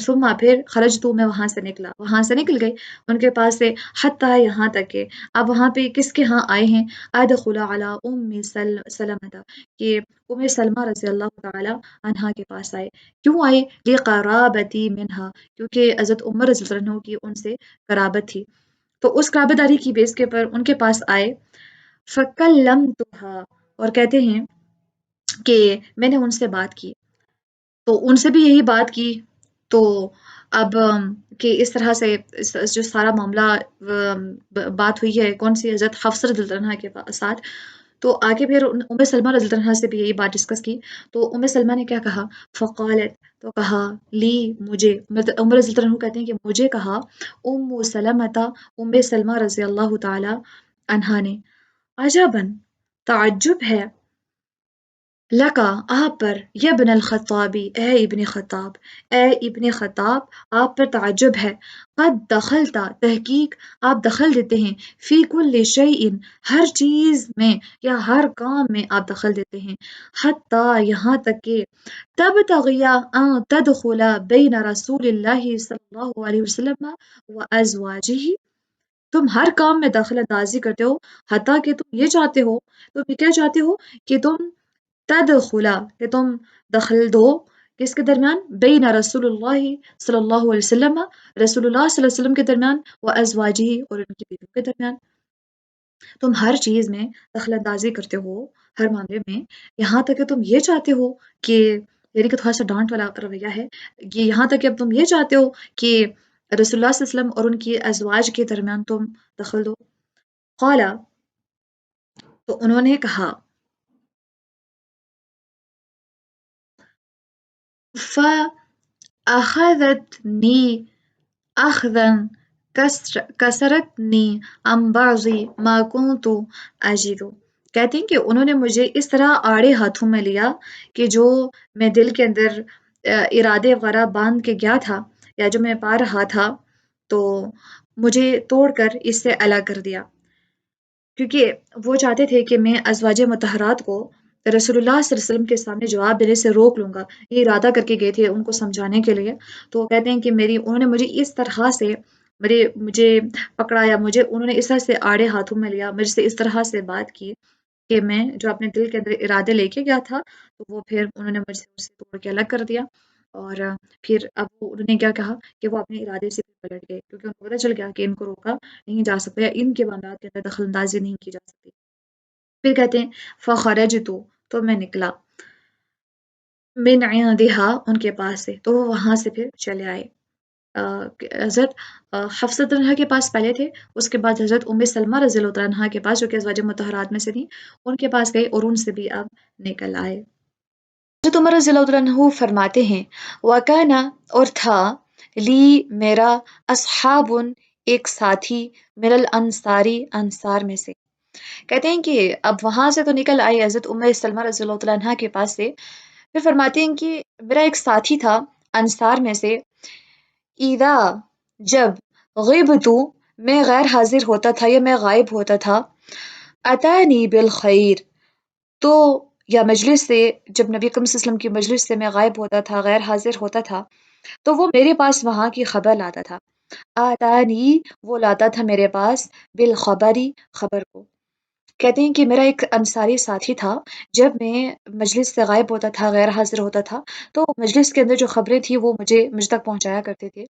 ثم پھر خرجت، میں وہاں سے نکلا، وہاں سے نکل گئی ان کے پاس سے، حتی یہاں تک کہ، اب وہاں پہ کس کے ہاں آئے ہیں، ادخل علی ام سلمہ، کہ ام سلمہ رضی اللہ تعالی عنہا کے پاس آئے. کیوں آئے؟ لقرابتی منہا، کیونکہ حضرت عمر رضی اللہ عنہ کی ان سے قرابت تھی، تو اس قرابت داری کی بیس کے پر ان کے پاس آئے. فکلمتھا، اور کہتے ہیں کہ میں نے ان سے بات کی، تو ان سے بھی یہی بات کی. تو اب کہ اس طرح سے جو سارا معاملہ بات ہوئی ہے کون سی، حضرت حفصہ رضی اللہ عنہ کے ساتھ. تو آگے پھر ام سلمہ رضی اللہ عنہ سے بھی یہی بات ڈسکس کی. تو ام سلمہ نے کیا کہا، فقالت، تو کہا، لی، مجھے، عمر رضی اللہ عنہ کہتے ہیں کہ مجھے کہا، ام سلمہ، ام سلمہ رضی اللہ تعالی عنہا نے، عجباً، تعجب ہے، لکا، آپ پر، یبن الخطابی، اے ابن خطاب، اے ابن خطاب، آپ پر تعجب ہے، قد دخلتا، تحقیق آپ دخل دیتے ہیں، فی کل شیء، ہر چیز میں یا ہر کام میں آپ دخل دیتے ہیں، حتی یہاں تک کہ تبتغیا ان تدخلا بین رسول اللہ صلی اللہ علیہ وسلم و ازواجہ، تم ہر کام میں دخل اندازی کرتے ہو، حتیٰ کہ تم یہ چاہتے ہو، تم یہ کیا چاہتے ہو کہ تم تدخلا، کہ تم دخل دو کس کے درمیان، بین رسول اللہ صلی اللہ علیہ وسلم، رسول اللہ صلی اللہ علیہ وسلم کے درمیان، و ازواجہ، اور ان کی بیویوں کے درمیان. تم ہر چیز میں دخل اندازی کرتے ہو، ہر معاملے میں، یہاں تک کہ تم یہ چاہتے ہو کہ، یعنی کہ تھوڑا سا ڈانٹ والا رویہ ہے کہ یہاں تک کہ اب تم یہ چاہتے ہو کہ رسول اللہ صلی اللہ علیہ وسلم اور ان کی ازواج کے درمیان تم دخل دو. قالا، تو انہوں نے کہا، فَأَخَذَتْنِي أَخْذًا كَسَرَتْنِي عَنْ بَعْضِ مَا كُنْتُ أَجِدُ، کہتے ہیں کہ انہوں نے مجھے اس طرح آڑے ہاتھوں میں لیا کہ جو میں دل کے اندر ارادے وغیرہ باندھ کے گیا تھا، یا جو میں پا رہا تھا، تو مجھے توڑ کر اس سے الگ کر دیا. کیونکہ وہ چاہتے تھے کہ میں ازواج مطہرات کو رسول اللہ صلی اللہ علیہ وسلم کے سامنے جواب دینے سے روک لوں گا، یہ ارادہ کر کے گئے تھے ان کو سمجھانے کے لیے. تو کہتے ہیں کہ انہوں نے مجھے اس طرح سے مجھے پکڑایا، مجھے انہوں نے اس طرح سے آڑے ہاتھوں میں لیا، مجھ سے اس طرح سے بات کی کہ میں جو اپنے دل کے اندر ارادے لے کے گیا تھا تو وہ پھر انہوں نے مجھ سے اسے توڑ کے الگ کر دیا، اور پھر اب انہوں نے کیا کہا کہ وہ اپنے ارادے سے پلٹ گئے، کیونکہ ان کو پتہ چل گیا کہ ان کو روکا نہیں جا سکتا یا ان کے معاملات کے اندر دخل اندازی نہیں کی جا سکتی۔ پھر کہتے ہیں فخرجت، تو میں نکلا، من عندها، ان کے پاس سے، تو وہ وہاں سے پھر چلے آئے۔ حضرت حفصۃ عنہا کے پاس پہلے تھے، اس کے بعد حضرت ام سلمہ رضی اللہ تعالیٰ عنہا کے پاس، جو کہ ازواج مطہرات میں سے تھیں، ان کے پاس گئے اور ان سے بھی اب نکل آئے۔ حضرت عمر رضی اللہ تعالیٰ عنہ فرماتے ہیں وَكَانَ، اور تھا، لی میرا، اصحاب، ایک ساتھی، من الانصاری، انصار میں سے۔ کہتے ہیں کہ اب وہاں سے تو نکل آئی حضرت ام سلمہ رضی اللہ تعالیٰ عنہ کے پاس سے، پھر فرماتے ہیں کہ میرا ایک ساتھی تھا انصار میں سے، اذا، جب، غبت، میں غیر حاضر ہوتا تھا یا میں غائب ہوتا تھا، اتانی بالخیر، تو، یا مجلس سے، جب نبی اکرم صلی اللہ علیہ وسلم کی مجلس سے میں غائب ہوتا تھا، غیر حاضر ہوتا تھا، تو وہ میرے پاس وہاں کی خبر لاتا تھا، آتانی، وہ لاتا تھا میرے پاس، بالخبری، خبر کو۔ کہتے ہیں کہ میرا ایک انصاری ساتھی تھا، جب میں مجلس سے غائب ہوتا تھا، غیر حاضر ہوتا تھا، تو مجلس کے اندر جو خبریں تھیں وہ مجھ تک پہنچایا کرتے تھے۔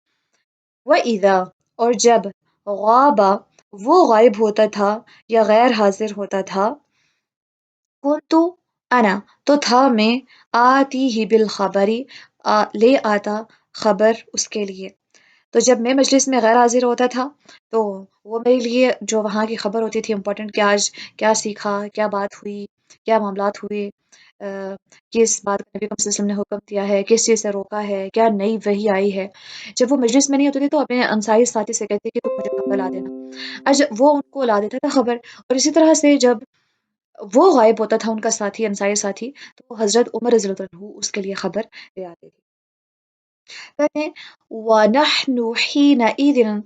وَإِذَا، اور جب، غاب، وہ غائب ہوتا تھا یا غیر حاضر ہوتا تھا، کنتو، انا، تو تھا میں، آتی ہی بالخبری، لے آتا خبر اس کے لیے۔ تو جب میں مجلس میں غیر حاضر ہوتا تھا تو وہ میرے لیے جو وہاں کی خبر ہوتی تھی امپورٹنٹ، کہ آج کیا سیکھا، کیا بات ہوئی، کیا معاملات ہوئے، کس بات کا نبی صلی اللہ علیہ وسلم نے حکم دیا ہے، کس چیز سے روکا ہے، کیا نئی وحی آئی ہے، جب وہ مجلس میں نہیں ہوتے تھے تو اپنے انصاری ساتھی سے کہتے کہ تم مجھے خبر لا دینا، آج وہ ان کو لا دیتا تھا خبر، اور اسی طرح سے جب وہ غائب ہوتا تھا ان کا ساتھی، انصاری ساتھی، تو حضرت عمر رضی اللہ عنہ اس کے لیے خبر لے آتے تھے۔ کہتے ہیں وَنَحْنُ حِينَئِذٍ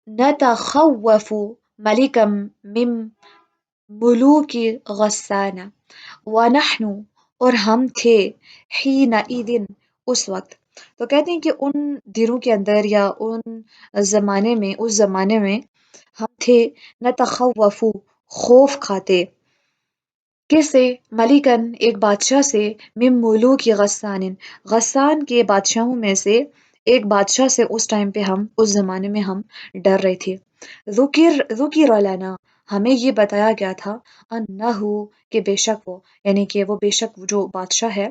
نَتَخَوَّفُ مَلِكًا مِّن مُلُوكِ غَسَّانَ، وَنَحْنُ، اور ہم تھے، حِينَئِذٍ، اس وقت۔ تو کہتے ہیں کہ ان دنوں کے اندر یا ان زمانے میں، اس زمانے میں ہم تھے، نتخوف، خوف کھاتے، کس سے، ملکن، ایک بادشاہ سے، من ملوک غسان، غسان کے بادشاہوں میں سے ایک بادشاہ سے، اس ٹائم پہ ہم، اس زمانے میں ہم ڈر رہے تھے۔ ذکر لنا، ہمیں یہ بتایا گیا تھا، انہو، کہ بے شک وہ، یعنی کہ وہ بے شک جو بادشاہ ہے،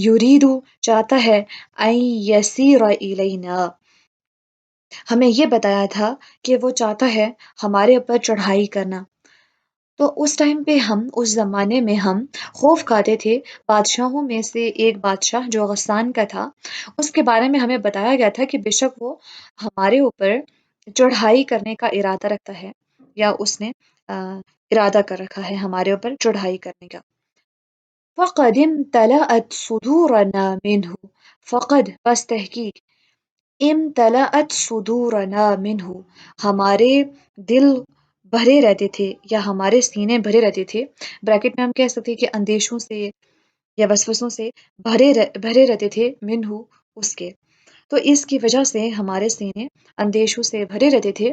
یریدو، چاہتا ہے، این یسیر الینا، ہمیں یہ بتایا تھا کہ وہ چاہتا ہے ہمارے اوپر چڑھائی کرنا۔ تو اس ٹائم پہ ہم، اس زمانے میں ہم خوف کھاتے تھے بادشاہوں میں سے ایک بادشاہ جو غسان کا تھا، اس کے بارے میں ہمیں بتایا گیا تھا کہ بے شک وہ ہمارے اوپر چڑھائی کرنے کا ارادہ رکھتا ہے، یا اس نے ارادہ کر رکھا ہے ہمارے اوپر چڑھائی کرنے کا۔ فقد امتلأت صدورنا منہ، فقد، بس تحقیق، امتلأت صدورنا منہ، ہمارے دل بھرے رہتے تھے یا ہمارے سینے بھرے رہتے تھے، بریکٹ میں ہم کہہ سکتے ہیں کہ اندیشوں سے یا وسوسوں سے بھرے رہتے تھے، منہ، اس کے، تو اس کی وجہ سے ہمارے سینے اندیشوں سے بھرے رہتے تھے۔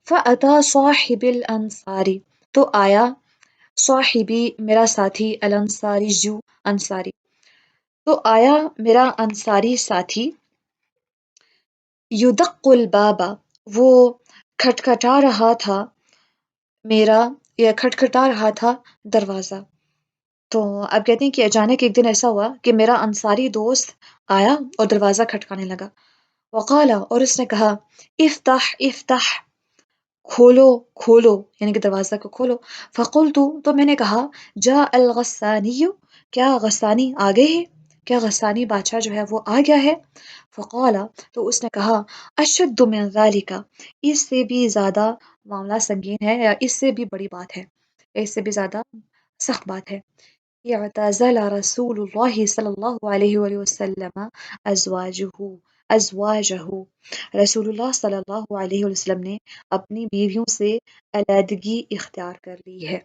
فَأَتَى صَاحِبِ الْأَنصَارِ، تو آیا، صاحبی، میرا ساتھی، الانصاری، جو انصاری، تو آیا میرا انصاری ساتھی، یدق الباب، وہ کھٹکھٹا رہا تھا میرا، یا کھٹکھٹا رہا تھا دروازہ۔ تو اب کہتے ہیں کہ اچانک ایک دن ایسا ہوا کہ میرا انصاری دوست آیا اور دروازہ کھٹکانے لگا، وقالا، اور اس نے کہا، افتح افتح، کھولو کھولو، یعنی کہ دروازہ کو کھولو۔ فقلتو، تو میں نے کہا، جاء الغسانی، کیا غسانی آ گئے ہے، کیا غسانی بادشاہ جو ہے وہ آ گیا ہے۔ فقالا، تو اس نے کہا، اشد من ذالک، اس سے بھی زیادہ معاملہ سنگین ہے، یا اس سے بھی بڑی بات ہے، اس سے بھی زیادہ سخت بات ہے۔ اعتزل رسول اللہ صلی اللہ علیہ وآلہ وسلم ازواجہ، رسول اللہ صلی اللہ علیہ وسلم نے اپنی بیویوں سے علیحدگی اختیار کر لی ہے۔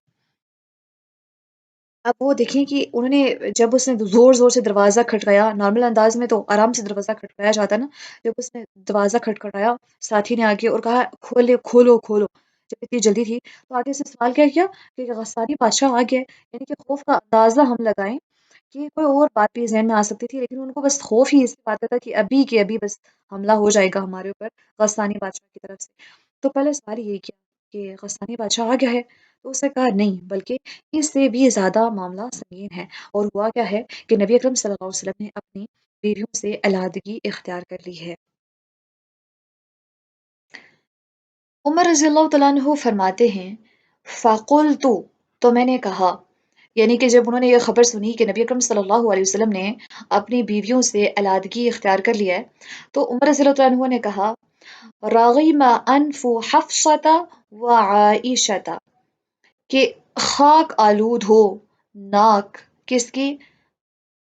اب وہ دیکھیں کہ انہوں نے جب اس نے زور زور سے دروازہ کھٹکایا، نارمل انداز میں تو آرام سے دروازہ کھٹکایا جاتا نا، جب اس نے دروازہ کھٹکھٹایا ساتھی نے آگے اور کہا کھولے کھولو کھولو، جب اتنی جلدی تھی تو آگے سے سوال کیا کہ غسانی بادشاہ آ گیا ہے، یعنی کہ خوف کا اندازہ ہم لگائیں کہ کوئی اور بات بھی ذہن میں آ سکتی تھی، لیکن ان کو بس خوف ہی اس بات کا تھا کہ ابھی کے ابھی بس حملہ ہو جائے گا ہمارے اوپر غسانی بادشاہ کی طرف سے۔ تو پہلے سوال یہی کیا کہ غسانی بادشاہ آ گیا ہے؟ تو اس نے کہا نہیں، بلکہ اس سے بھی زیادہ معاملہ سنگین ہے، اور ہوا کیا ہے کہ نبی اکرم صلی اللہ علیہ وسلم نے اپنی بیویوں سے علیحدگی اختیار کر لی ہے۔ عمر رضی اللہ تعالیٰ عنہ فرماتے ہیں فَقُلْتُ، تو میں نے کہا، یعنی کہ جب انہوں نے یہ خبر سنی کہ نبی اکرم صلی اللہ علیہ وسلم نے اپنی بیویوں سے علیحدگی اختیار کر لیا ہے، تو عمر رضی اللہ تعالیٰ عنہ نے کہا رغم انف حفصة وعائشة، کہ خاک آلود ہو ناک کس کی؟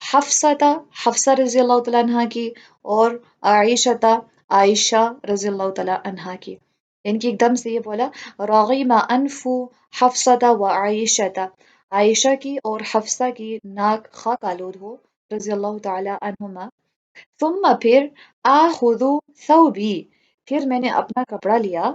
حفصہ، حفصہ رضی اللہ تعالیٰ عنہ کی، اور عائشہ، عائشہ رضی اللہ تعالیٰ عنہ کی، یعنی کہ ایک دم سے یہ بولا رغم انف حفصہ و عائشہ، عائشہ کی اور حفصہ کی ناک خاک آلود ہو رضی اللہ تعالیٰ عنہما، ثم پھر آخذ ثوبی، پھر میں نے اپنا کپڑا لیا،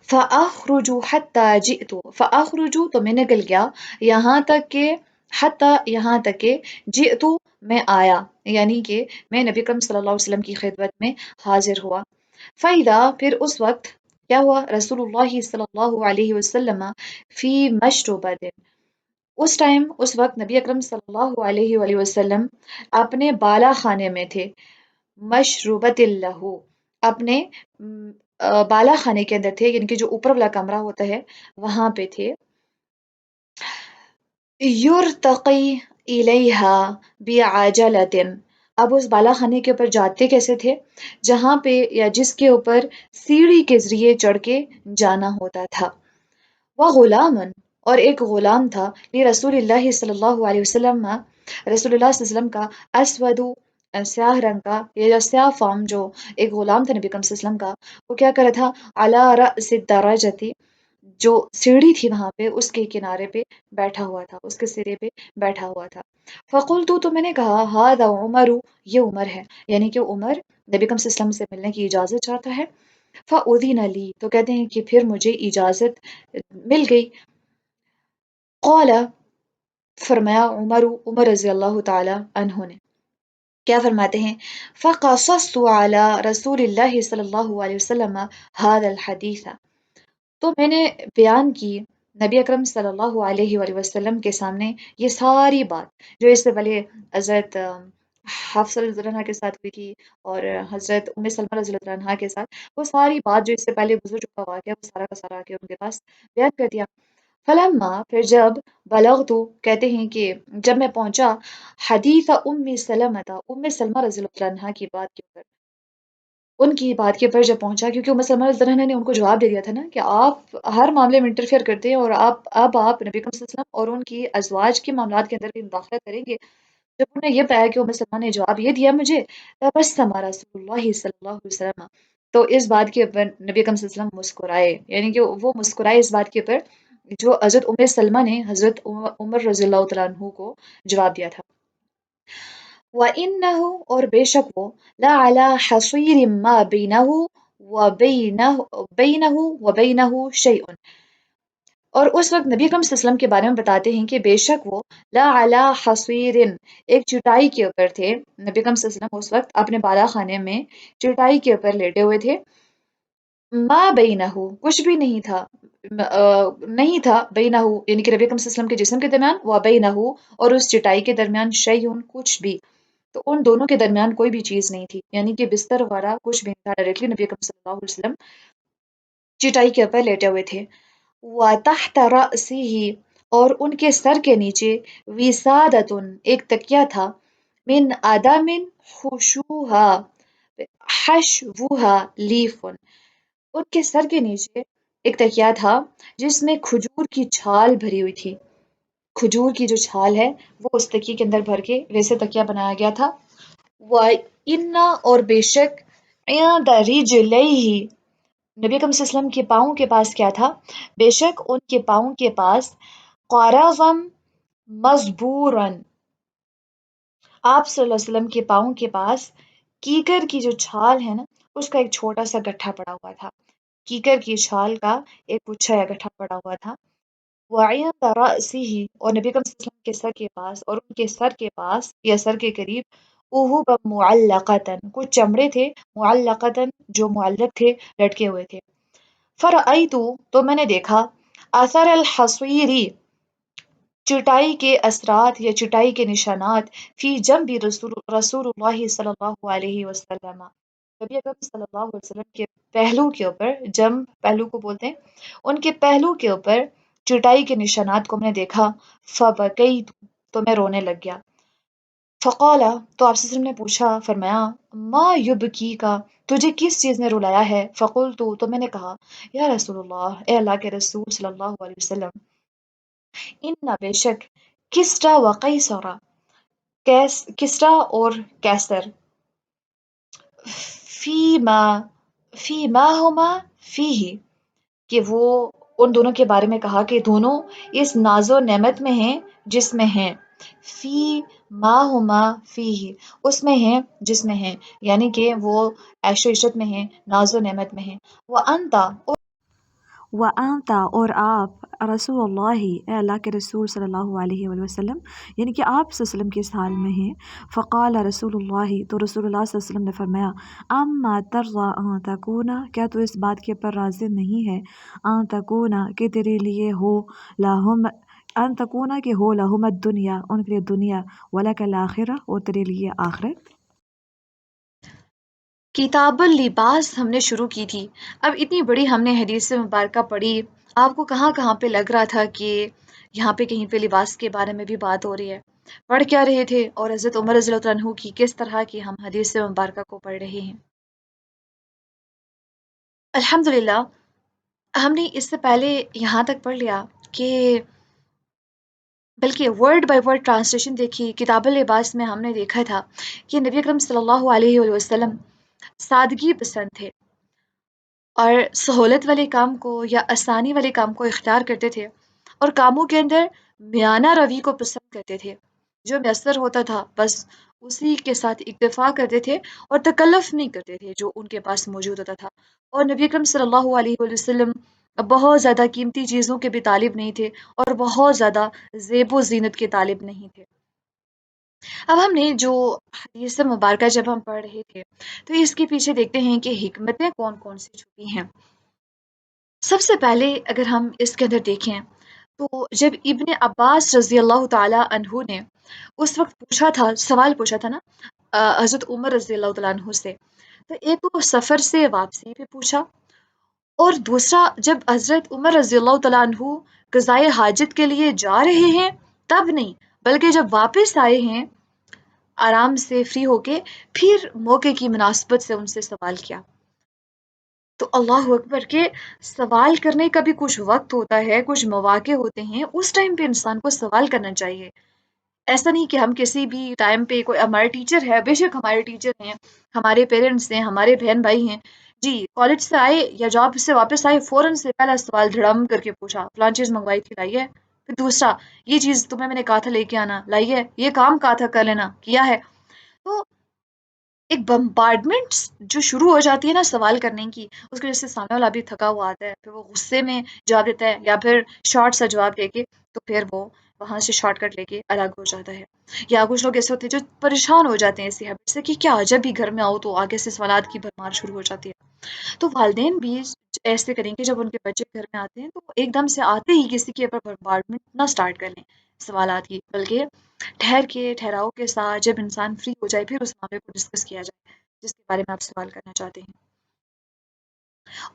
فَأَخْرُجُ حَتَّى جِئْتُ، فَأَخْرُجُ تو میں نکل گیا، یہاں تک کہ حتیٰ یہاں تک کہ جئتُ میں آیا، یعنی کہ میں نبی کریم صلی اللہ علیہ وسلم کی خدمت میں حاضر ہوا، فَإِذَا پھر اس وقت کیا ہوا، رسول اللہ صلی اللہ علیہ وسلم فی مشربۃ، اس ٹائم اس وقت نبی اکرم صلی اللہ علیہ وآلہ وسلم اپنے بالا خانے میں تھے، مشروبت اللہ، اپنے بالا خانے کے اندر تھے، یعنی کہ جو اوپر والا کمرہ ہوتا ہے وہاں پہ تھے، یرتقی الیہا بعجلۃ، اب اس بالا خانے کے اوپر جاتے کیسے تھے؟ جہاں پہ یا جس کے اوپر سیڑھی کے ذریعے چڑھ کے جانا ہوتا تھا، وغلام، اور ایک غلام تھا، رسول اللہ صلی اللہ علیہ وسلم، رسول اللہ صلی اللہ علیہ وسلم کا، اسود، سیاہ رنگ کا یا سیاہ فام جو ایک غلام تھا نبی کریم صلی اللہ علیہ وسلم کا، وہ کیا کرا تھا، علی رأس الدرجۃ، جو سیڑھی تھی وہاں پہ اس کے کنارے پہ بیٹھا ہوا تھا، اس کے سرے پہ بیٹھا ہوا تھا، فقلت تو میں نے کہا ھذا عمر، یہ عمر ہے، یعنی کہ عمر نبی کریم صلی اللہ علیہ وسلم سے ملنے کی اجازت چاہتا ہے، فأذن لی، تو کہتے ہیں کہ پھر مجھے اجازت مل گئی، قال، فرمایا عمر رضی اللہ تعالی عنہ نے کیا فرماتے ہیں، فقصصت علی رسول اللہ صلی اللہ علیہ وسلم هذا الحدیث، تو میں نے بیان کی نبی اکرم صلی اللہ علیہ وآلہ وسلم کے سامنے یہ ساری بات جو اس سے پہلے حضرت حفصہ رضی اللہ عنہ کے ساتھ ہوئی تھی، اور حضرت ام سلمہ رضی اللہ عنہ کے ساتھ، وہ ساری بات جو اس سے پہلے گزر چکا واقعہ وہ سارا کا سارا آ کے ان کے پاس بیان کر دیا، فلما پھر جب بلغت، کہتے ہیں کہ جب میں پہنچا، حدیث ام سلمہ، ام سلمہ رضی اللہ عنہ کی بات کے اوپر، ان کی بات کے اوپر جب پہنچا، کیونکہ ام سلمہ رضی اللہ عنہ نے ان کو جواب دے دیا تھا نا کہ آپ ہر معاملے میں انٹرفیئر کرتے ہیں، اور آپ نبی کریم صلی اللہ علیہ وسلم اور ان کی ازواج کے معاملات کے اندر بھی مداخلت کریں گے، جب انہوں نے یہ پایا کہ ام سلمہ نے جواب یہ دیا مجھے، تبسم رسول اللہ صلی اللہ علیہ وسلم، تو اس بات کے اوپر نبی اکرم صلی اللہ علیہ وسلم مسکرائے، یعنی کہ وہ مسکرائے اس بات کے اوپر جو حضرت ام سلمہ نے حضرت عمر رضی اللہ تعالیٰ عنہ کو جواب دیا تھا، وَإِنَّهُ، اور بے شک وہ، لَعَلَى حَصِيرٍ مَا بَيْنَهُ وَبَيْنَهُ شَيْءٌ، اور اس وقت نبی اکرم صلی اللہ علیہ وسلم کے بارے میں بتاتے ہیں کہ بے شک وہ لَعَلَى حَصِيرٍ، ایک چٹائی کے اوپر تھے، نبی اکرم صلی اللہ علیہ وسلم اس وقت اپنے بالا خانے میں چٹائی کے اوپر لیٹے ہوئے تھے، ما بینہ، کچھ بھی نہیں تھا، نہیں تھا بینہ، یعنی کہ نبی اکرم صلی اللہ علیہ وسلم کے جسم کے درمیان، و بینہ، اور اس چٹائی کے درمیان، شیئن، کچھ بھی، تو ان دونوں کے درمیان کوئی بھی چیز نہیں تھی، یعنی کہ بستر وغیرہ کچھ بھی نہیں تھا، ڈائریکٹلی نبی اکرم صلی اللہ علیہ وسلم چٹائی کے اوپر لیٹے ہوئے تھے، وَتَحْتَ رَأْسِهِ، اور ان کے سر کے نیچے، وِسَادَةٌ، ایک تکیہ تھا، من آدم حشوها لیف، ان کے سر کے نیچے ایک تکیہ تھا جس میں کھجور کی چھال بھری ہوئی تھی، کھجور کی جو چھال ہے وہ اس تکیے کے اندر بھر کے ویسے تکیہ بنایا گیا تھا، وَإِنَّ، اور بے شک، عِنْدَ رِجْلَيْهِ، نبی اکرم صلی اللہ علیہ وسلم کے پاؤں کے پاس کیا تھا، بے شک ان کے پاؤں کے پاس، قَرَضًا، مزبورن، آپ صلی اللہ علیہ وسلم کے پاؤں کے پاس کیکر کی جو چھال ہے نا، اس کا ایک چھوٹا سا گٹھا پڑا ہوا تھا، کیکر کی چھال کا ایک گچھا یا گٹھا پڑا ہوا تھا۔ وعند رأسه، اور نبی اکرم صلی اللہ علیہ وسلم کے سر کے پاس، اور ان کے سر کے پاس یا سر کے قریب اہب معلقتن، کچھ چمڑے تھے، معلقتن جو معلق تھے، لٹکے ہوئے تھے۔ فرأیت، تو میں نے دیکھا، اثر الحصیری، چٹائی کے اثرات یا چٹائی کے نشانات، فی جنب رسول اللہ صلی اللہ علیہ وسلم، نبی اکرم صلی اللہ علیہ وسلم کے پہلو کے اوپر، جنب پہلو کو بولتے ہیں، ان کے پہلو کے اوپر چٹائی کے نشانات کو میں نے دیکھا۔ فبکیت، تو میں رونے لگ گیا۔ فقال، تو آپ وسلم نے پوچھا، فرمایا، ما یبکی کا، تجھے کس چیز نے رلایا ہے؟ فقلت، تو میں نے کہا، یا رسول اللہ، اے اللہ کے رسول صلی اللہ علیہ وسلم، ان بے شک کسرا و قیصر، کسرا اور کیسر، فی ما فی ما ہما فیہ، کہ وہ ان دونوں کے بارے میں کہا کہ دونوں اس ناز و نعمت میں ہیں جس میں ہیں، فی ما ہما فیہ، اس میں ہیں جس میں ہیں، یعنی کہ وہ عیش و عشرت میں ہیں، ناز و نعمت میں ہیں۔ وانتا، وَأَنْتَ، اور آپ، رسول اللہ، اے اللہ کے رسول صلی اللہ علیہ وآلہ وسلم، یعنی کہ آپ صلی اللہ علیہ وسلم کے اس حال میں ہیں۔ فقال رسول اللہ، تو رسول اللہ صلی اللہ علیہ وسلم نے فرمایا، اما ترضى ان تکون، کیا تو اس بات کے پر راضی نہیں ہے، ان تکون، کہ تیرے لیے ہو، لہم، ان تکون، کہ ہو، لہم الدنیا، ان کے لیے دنیا، ولک الآخرہ، اور تیرے لیے آخرت۔ کتاب اللباس ہم نے شروع کی تھی، اب اتنی بڑی ہم نے حدیث مبارکہ پڑھی، آپ کو کہاں کہاں پہ لگ رہا تھا کہ یہاں پہ کہیں پہ لباس کے بارے میں بھی بات ہو رہی ہے، پڑھ کیا رہے تھے، اور حضرت عمر رضی اللہ عنہ کی کس طرح کی ہم حدیث مبارکہ کو پڑھ رہے ہیں۔ الحمدللہ، ہم نے اس سے پہلے یہاں تک پڑھ لیا کہ، بلکہ ورڈ بائی ورڈ ٹرانسلیشن دیکھی، کتاب اللباس میں ہم نے دیکھا تھا کہ نبی اکرم صلی اللہ علیہ وآلہ وسلم سادگی پسند تھے، اور سہولت والے کام کو یا آسانی والے کام کو اختیار کرتے تھے، اور کاموں کے اندر میانہ روی کو پسند کرتے تھے، جو میسر ہوتا تھا بس اسی کے ساتھ اکتفا کرتے تھے، اور تکلف نہیں کرتے تھے جو ان کے پاس موجود ہوتا تھا۔ اور نبی اکرم صلی اللہ علیہ وآلہ وسلم بہت زیادہ قیمتی چیزوں کے بھی طالب نہیں تھے، اور بہت زیادہ زیب و زینت کے طالب نہیں تھے۔ اب ہم نے جو حدیث مبارکہ جب ہم پڑھ رہے تھے، تو اس کے پیچھے دیکھتے ہیں کہ حکمتیں کون کون سی چھپی ہیں۔ سب سے پہلے اگر ہم اس کے اندر دیکھیں، تو جب ابن عباس رضی اللہ تعالی عنہ نے اس وقت پوچھا تھا، سوال پوچھا تھا نا، حضرت عمر رضی اللہ تعالیٰ عنہ سے، تو ایک تو سفر سے واپسی پہ پوچھا، اور دوسرا جب حضرت عمر رضی اللہ تعالیٰ عنہ قضائے حاجت کے لیے جا رہے ہیں تب نہیں، بلکہ جب واپس آئے ہیں آرام سے فری ہو کے، پھر موقع کی مناسبت سے ان سے سوال کیا۔ تو اللہ اکبر، کے سوال کرنے کا بھی کچھ وقت ہوتا ہے، کچھ مواقع ہوتے ہیں، اس ٹائم پہ انسان کو سوال کرنا چاہیے۔ ایسا نہیں کہ ہم کسی بھی ٹائم پہ، کوئی ہمارے ٹیچر ہے، بے شک ہمارے ٹیچر ہیں، ہمارے پیرنٹس ہیں، ہمارے بہن بھائی ہیں، جی کالج سے آئے یا جاب سے واپس آئے، فوراً سے پہلا سوال دھڑم کر کے پوچھا، فلان چیز منگوائی تھی لائی ہے؟ پھر دوسرا، یہ چیز تمہیں میں نے کہا تھا لے کے آنا لائی ہے؟ یہ کام کہا تھا کر لینا کیا ہے؟ تو ایک بمبارڈمنٹ جو شروع ہو جاتی ہے نا سوال کرنے کی، اس کی وجہ سے سامنے والا بھی تھکا ہوا آتا ہے، پھر وہ غصے میں جواب دیتا ہے، یا پھر شارٹ سا جواب دے کے، تو پھر وہ وہاں سے شارٹ کٹ لے کے الگ ہو جاتا ہے۔ یا کچھ لوگ ایسے ہوتے ہیں جو پریشان ہو جاتے ہیں اسی ہیبٹ سے کہ کیا جب بھی گھر میں آؤ تو آگے سے سوالات کی بھرمار شروع ہو جاتی ہے۔ تو والدین بھی ایسے کریں کہ جب ان کے بچے گھر میں آتے ہیں تو ایک دم سے آتے ہی کسی کے اوپر بمبارڈمنٹ نہ سٹارٹ کر لیں سوالات کی، بلکہ ٹھہر کے، ٹھہراؤ کے ساتھ جب انسان فری ہو جائے پھر اس معاملے کو ڈسکس کیا جائے جس کے بارے میں آپ سوال کرنا چاہتے ہیں۔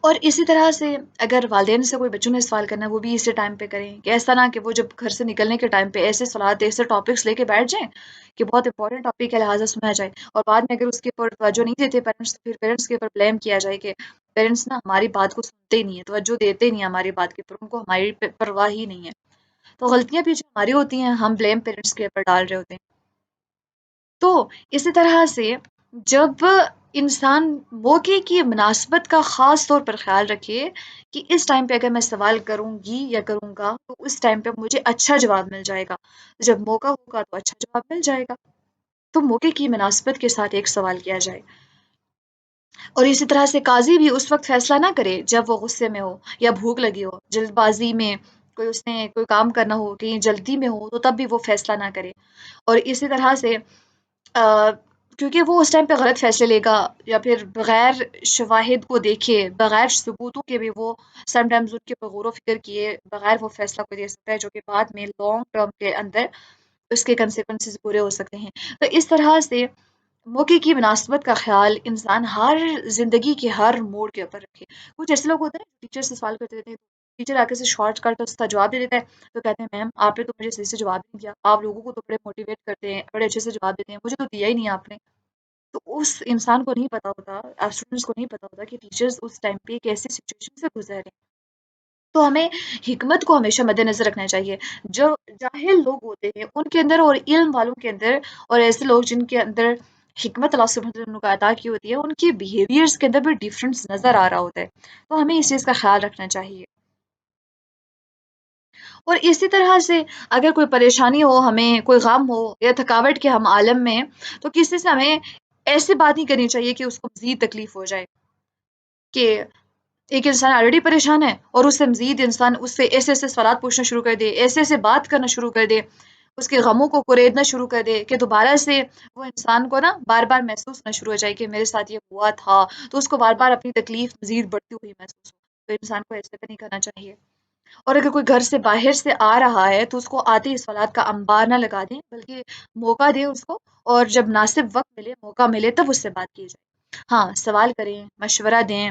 اور اسی طرح سے اگر والدین سے کوئی بچوں نے سوال کرنا ہے، وہ بھی اسی ٹائم پہ کریں، کہ ایسا نہ کہ وہ جب گھر سے نکلنے کے ٹائم پہ ایسے سوالات، ایسے ٹاپکس لے کے بیٹھ جائیں کہ بہت امپورٹنٹ ٹاپک ہے لہٰذا سنا جائے، اور بعد میں اگر اس کے اوپر توجہ نہیں دیتے پیرنٹس، تو پھر پیرنٹس کے اوپر بلیم کیا جائے کہ پیرنٹس نا ہماری بات کو سنتے ہی نہیں ہیں، توجہ دیتے ہی نہیں ہیں ہماری بات کے اوپر، ان کو ہماری پرواہ ہی نہیں ہے۔ تو غلطیاں بھی جو ہماری ہوتی ہیں، ہم بلیم پیرنٹس کے اوپر ڈال رہے ہوتے ہیں۔ تو اسی طرح سے جب انسان موقع کی مناسبت کا خاص طور پر خیال رکھے کہ اس ٹائم پہ اگر میں سوال کروں گی یا کروں گا تو اس ٹائم پہ مجھے اچھا جواب مل جائے گا، جب موقع ہوگا تو اچھا جواب مل جائے گا، تو موقع کی مناسبت کے ساتھ ایک سوال کیا جائے۔ اور اسی طرح سے قاضی بھی اس وقت فیصلہ نہ کرے جب وہ غصے میں ہو یا بھوک لگی ہو، جلد بازی میں کوئی اس نے کوئی کام کرنا ہو، کہیں جلدی میں ہو، تو تب بھی وہ فیصلہ نہ کرے۔ اور اسی طرح سے آ، کیونکہ وہ اس ٹائم پہ غلط فیصلے لے گا یا پھر بغیر شواہد کو دیکھے، بغیر ثبوتوں کے بھی وہ سم ٹائمز ان کے اوپر غور و فکر کیے بغیر وہ فیصلہ کو دے سکتا ہے، جو کہ بعد میں لانگ ٹرم کے اندر اس کے کنسیکوینسز برے ہو سکتے ہیں۔ تو اس طرح سے موقع کی مناسبت کا خیال انسان ہر زندگی کے ہر موڑ کے اوپر رکھے۔ کچھ ایسے لوگ ہوتے ہیں ٹیچر سے سوال کرتے رہتے ہیں، ٹیچر آ کے سے شارٹ کٹ اس کا جواب دے دیتا ہے، تو کہتے ہیں میم آپ نے تو مجھے صحیح سے جواب نہیں دیا، آپ لوگوں کو تو بڑے موٹیویٹ کرتے ہیں، بڑے اچھے سے جواب دیتے ہیں، مجھے تو دیا ہی نہیں آپ نے۔ تو اس انسان کو نہیں پتا ہوتا، اسٹوڈنٹس کو نہیں پتا ہوتا کہ ٹیچرز اس ٹائم پہ ایک ایسی سچویشن سے گزر رہے ہیں۔ تو ہمیں حکمت کو ہمیشہ مد نظر رکھنا چاہیے۔ جو جاہل لوگ ہوتے ہیں ان کے اندر اور علم والوں کے اندر، اور ایسے لوگ جن کے اندر حکمت اللہ سبحانہ وتعالیٰ نے عطا کی ہوتی ہے، ان کے بیہیویئرس کے اندر بھی ڈفرینس نظر آ رہا ہوتا ہے، تو ہمیں اس چیز کا خیال رکھنا چاہیے۔ اور اسی طرح سے اگر کوئی پریشانی ہو، ہمیں کوئی غم ہو یا تھکاوٹ کے ہم عالم میں ہیں، تو کسی سے ہمیں ایسی بات نہیں کرنی چاہیے کہ اس کو مزید تکلیف ہو جائے، کہ ایک انسان آلریڈی پریشان ہے اور اس سے مزید انسان اس سے ایسے ایسے سوالات پوچھنا شروع کر دے، ایسے ایسے بات کرنا شروع کر دے، اس کے غموں کو کریدنا شروع کر دے کہ دوبارہ سے وہ انسان کو نا بار بار محسوس ہونا شروع ہو جائے کہ میرے ساتھ یہ ہوا تھا، تو اس کو بار بار اپنی تکلیف مزید بڑھتی ہوئی محسوس ہو، تو انسان کو ایسے نہیں کرنا چاہیے۔ اور اگر کوئی گھر سے باہر سے آ رہا ہے تو اس کو آتے ہی سوالات کا انبار نہ لگا دیں، بلکہ موقع دیں اس کو، اور جب مناسب وقت ملے، موقع ملے، تب اس سے بات کی جائے۔ ہاں، سوال کریں، مشورہ دیں،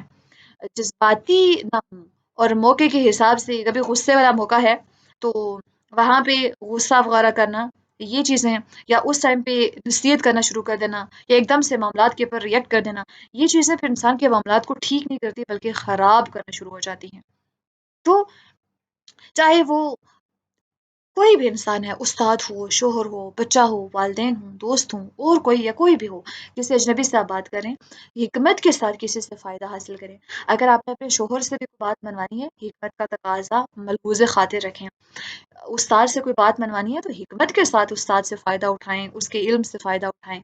جذباتی نہ ہوں، اور موقع کے حساب سے کبھی غصے والا موقع ہے تو وہاں پہ غصہ وغیرہ کرنا، یہ چیزیں، یا اس ٹائم پہ نصیحت کرنا شروع کر دینا یا ایک دم سے معاملات کے اوپر ریئیکٹ کر دینا، یہ چیزیں پھر انسان کے معاملات کو ٹھیک نہیں کرتی بلکہ خراب کرنا شروع ہو جاتی ہیں۔ تو چاہے وہ کوئی بھی انسان ہے، استاد ہو، شوہر ہو، بچہ ہو، والدین ہوں، دوست ہوں، اور کوئی یا کوئی بھی ہو، کسی اجنبی سے آپ بات کریں، حکمت کے ساتھ کسی سے فائدہ حاصل کریں۔ اگر آپ نے اپنے شوہر سے بھی کوئی بات منوانی ہے، حکمت کا تقاضا ملحوظ خاطر رکھیں۔ استاد سے کوئی بات منوانی ہے تو حکمت کے ساتھ استاد سے فائدہ اٹھائیں، اس کے علم سے فائدہ اٹھائیں۔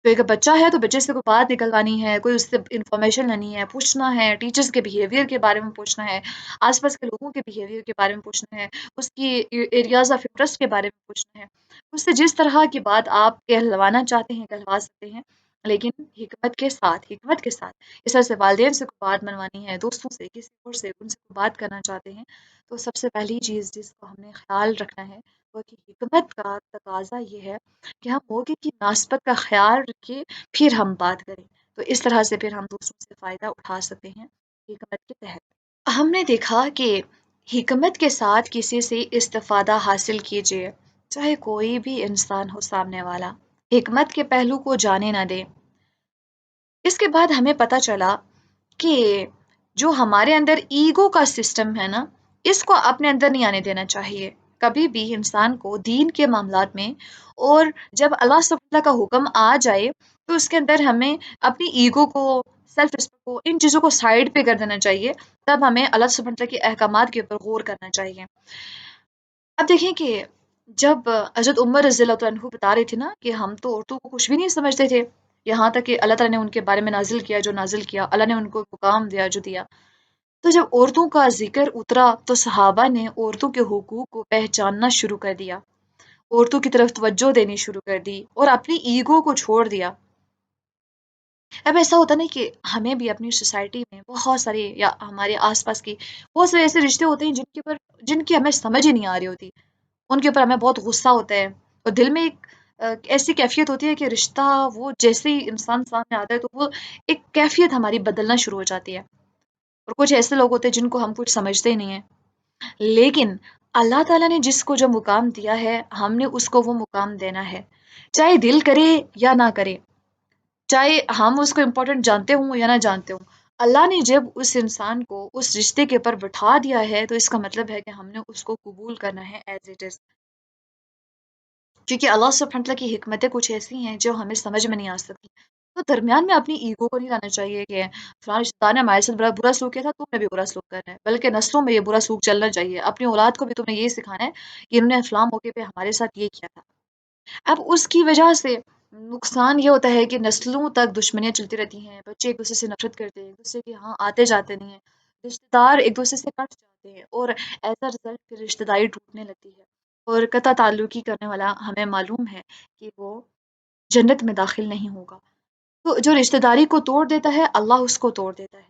تو ایک بچہ ہے تو بچے سے کوئی بات نکلوانی ہے، کوئی اس سے انفارمیشن لینی ہے، پوچھنا ہے، ٹیچرز کے بیہیویئر کے بارے میں پوچھنا ہے، آس پاس کے لوگوں کے بیہیویئر کے بارے میں پوچھنا ہے، اس کی ایریاز آف انٹرسٹ کے بارے میں پوچھنا ہے، اس سے جس طرح کی بات آپ کہلوانا چاہتے ہیں کہلوا سکتے ہیں، لیکن حکمت کے ساتھ۔ اس طرح سے والدین سے کوئی بات منوانی ہے، دوستوں سے، کسی اور سے ان سے کوئی بات کرنا چاہتے ہیں، تو سب سے پہلی چیز جس کو ہم نے خیال رکھنا ہے وہ کہ حکمت کا تقاضا یہ ہے کہ ہم موقع کی مناسبت کا خیال رکھے، پھر ہم بات کریں، تو اس طرح سے پھر ہم دوسروں سے فائدہ اٹھا سکتے ہیں حکمت کے تحت۔ ہم نے دیکھا کہ حکمت کے ساتھ کسی سے استفادہ حاصل کیجیے، چاہے کوئی بھی انسان ہو سامنے والا، حکمت کے پہلو کو جانے نہ دے۔ اس کے بعد ہمیں پتہ چلا کہ جو ہمارے اندر ایگو کا سسٹم ہے نا، اس کو اپنے اندر نہیں آنے دینا چاہیے کبھی بھی انسان کو دین کے معاملات میں۔ اور جب اللہ سبحانہ وتعالیٰ کا حکم آ جائے تو اس کے اندر ہمیں اپنی ایگو کو، سیلف رسپیکٹ کو، ان چیزوں کو سائڈ پہ کر دینا چاہیے، تب ہمیں اللہ سبحانہ وتعالیٰ کے احکامات کے اوپر غور کرنا چاہیے۔ اب دیکھیں کہ جب حضرت عمر رضی اللہ عنہ بتا رہے تھے نا کہ ہم تو عورتوں کو کچھ بھی نہیں سمجھتے تھے، یہاں تک کہ اللہ تعالیٰ نے ان کے بارے میں نازل کیا جو نازل کیا، اللہ نے ان کو مقام دیا جو دیا، تو جب عورتوں کا ذکر اترا تو صحابہ نے عورتوں کے حقوق کو پہچاننا شروع کر دیا، عورتوں کی طرف توجہ دینی شروع کر دی اور اپنی ایگو کو چھوڑ دیا۔ اب ایسا ہوتا نہیں کہ ہمیں بھی اپنی سوسائٹی میں بہت سارے یا ہمارے آس پاس کی بہت سارے ایسے رشتے ہوتے ہیں جن کی ہمیں سمجھ ہی نہیں آ رہی ہوتی، ان کے اوپر ہمیں بہت غصہ ہوتا ہے، اور دل میں ایک ایسی کیفیت ہوتی ہے کہ رشتہ وہ جیسے ہی انسان سامنے آتا ہے تو وہ ایک کیفیت ہماری بدلنا شروع ہو جاتی ہے۔ اور کچھ ایسے لوگ ہوتے ہیں جن کو ہم کچھ سمجھتے ہی نہیں ہیں، لیکن اللہ تعالیٰ نے جس کو جو مقام دیا ہے ہم نے اس کو وہ مقام دینا ہے، چاہے دل کرے یا نہ کرے، چاہے ہم اس کو امپورٹنٹ جانتے ہوں یا نہ جانتے ہوں۔ اللہ نے جب اس انسان کو اس رشتے کے اوپر بٹھا دیا ہے تو اس کا مطلب ہے کہ ہم نے اس کو قبول کرنا ہے ایز اٹ از، کیونکہ اللہ سبحانہ وتعالیٰ کی حکمتیں کچھ ایسی ہیں جو ہمیں سمجھ میں نہیں آ سکتی۔ تو درمیان میں اپنی ایگو کو نہیں لانا چاہیے کہ فلاں رشتہ دار نے ہمارے ساتھ بڑا برا سلوک کیا تھا، تم نے بھی برا سلوک کرنا ہے، بلکہ نسلوں میں یہ برا سلوک چلنا چاہیے، اپنی اولاد کو بھی تم نے یہی سکھانا ہے کہ انہوں نے فلاں موقع پہ ہمارے ساتھ یہ کیا تھا۔ اب اس کی وجہ سے نقصان یہ ہوتا ہے کہ نسلوں تک دشمنیاں چلتی رہتی ہیں، بچے ایک دوسرے سے نفرت کرتے ہیں، ایک دوسرے کے ہاں آتے جاتے نہیں ہیں، رشتہ دار ایک دوسرے سے کٹ جاتے ہیں، اور ایز اے رزلٹ پھر رشتہ داری ٹوٹنے لگتی ہے، اور قطع تعلقی کرنے والا ہمیں معلوم ہے کہ وہ جنت میں داخل نہیں ہوگا۔ تو جو رشتہ داری کو توڑ دیتا ہے اللہ اس کو توڑ دیتا ہے۔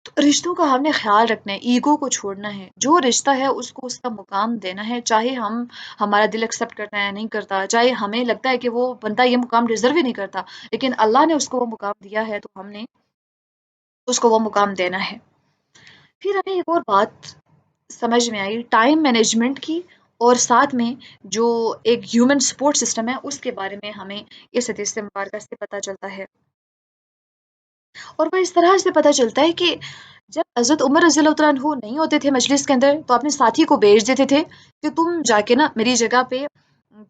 تو رشتوں کا ہم نے خیال رکھنا ہے، ایگو کو چھوڑنا ہے، جو رشتہ ہے اس کو اس کا مقام دینا ہے، چاہے ہمارا دل ایکسیپٹ کرتا ہے نہیں کرتا، چاہے ہمیں لگتا ہے کہ وہ بندہ یہ مقام ڈیزرو ہی نہیں کرتا، لیکن اللہ نے اس کو وہ مقام دیا ہے تو ہم نے اس کو وہ مقام دینا ہے۔ پھر ہمیں ایک اور بات سمجھ میں آئی ٹائم مینجمنٹ کی، اور ساتھ میں جو ایک ہیومن سپورٹ سسٹم ہے اس کے بارے میں ہمیں اس حدیث سے مبارکہ سے پتہ چلتا ہے، اور وہ اس طرح سے پتہ چلتا ہے کہ جب حضرت عمر رضی اللہ تعالیٰ عنہ نہیں ہوتے تھے مجلس کے اندر تو اپنے ساتھی کو بھیج دیتے تھے کہ تم جا کے نا میری جگہ پہ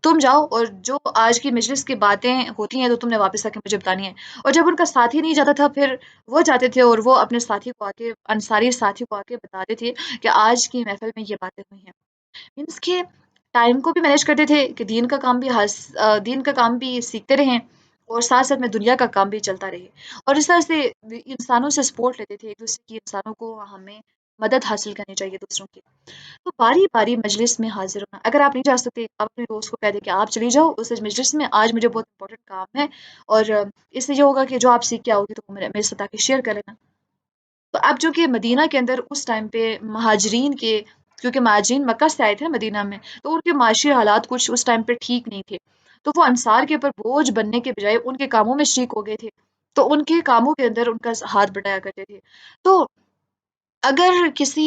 تم جاؤ، اور جو آج کی مجلس کی باتیں ہوتی ہیں تو تم نے واپس آ کے مجھے بتانی ہے۔ اور جب ان کا ساتھی نہیں جاتا تھا پھر وہ جاتے تھے اور وہ اپنے ساتھی کو آ کے انصاری ساتھی کو آ کے بتاتے تھے کہ آج کی محفل میں یہ باتیں ہوئی ہیں، مینس کے ٹائم کو بھی مینیج کرتے تھے کہ دین کا کام بھی سیکھتے رہیں اور ساتھ ساتھ میں دنیا کا کام بھی چلتا رہے، اور اس طرح سے انسانوں سے سپورٹ لیتے تھے ایک دوسرے کی، انسانوں کو ہمیں مدد حاصل کرنی چاہیے دوسروں کی۔ تو باری باری مجلس میں حاضر ہونا، اگر آپ نہیں جا سکتے آپ اپنے دوست کو کہہ دیں کہ آپ چلی جاؤ اس مجلس میں، آج مجھے بہت امپورٹنٹ کام ہے، اور اس سے یہ ہوگا کہ جو آپ سیکھ کے آؤ گی تو وہ میرے ساتھ آ کے شیئر کر لینا۔ تو اب جو کہ مدینہ کے اندر اس ٹائم پہ مہاجرین کے، کیونکہ مہاجرین مکہ سے آئے تھے نا مدینہ میں، تو ان کے معاشی حالات کچھ اس ٹائم پہ ٹھیک نہیں تھے، تو وہ انصار کے اوپر بوجھ بننے کے بجائے ان کے کاموں میں شریک ہو گئے تھے، تو ان کے کاموں کے اندر ان کا ہاتھ بٹایا کرتے تھے۔ تو اگر کسی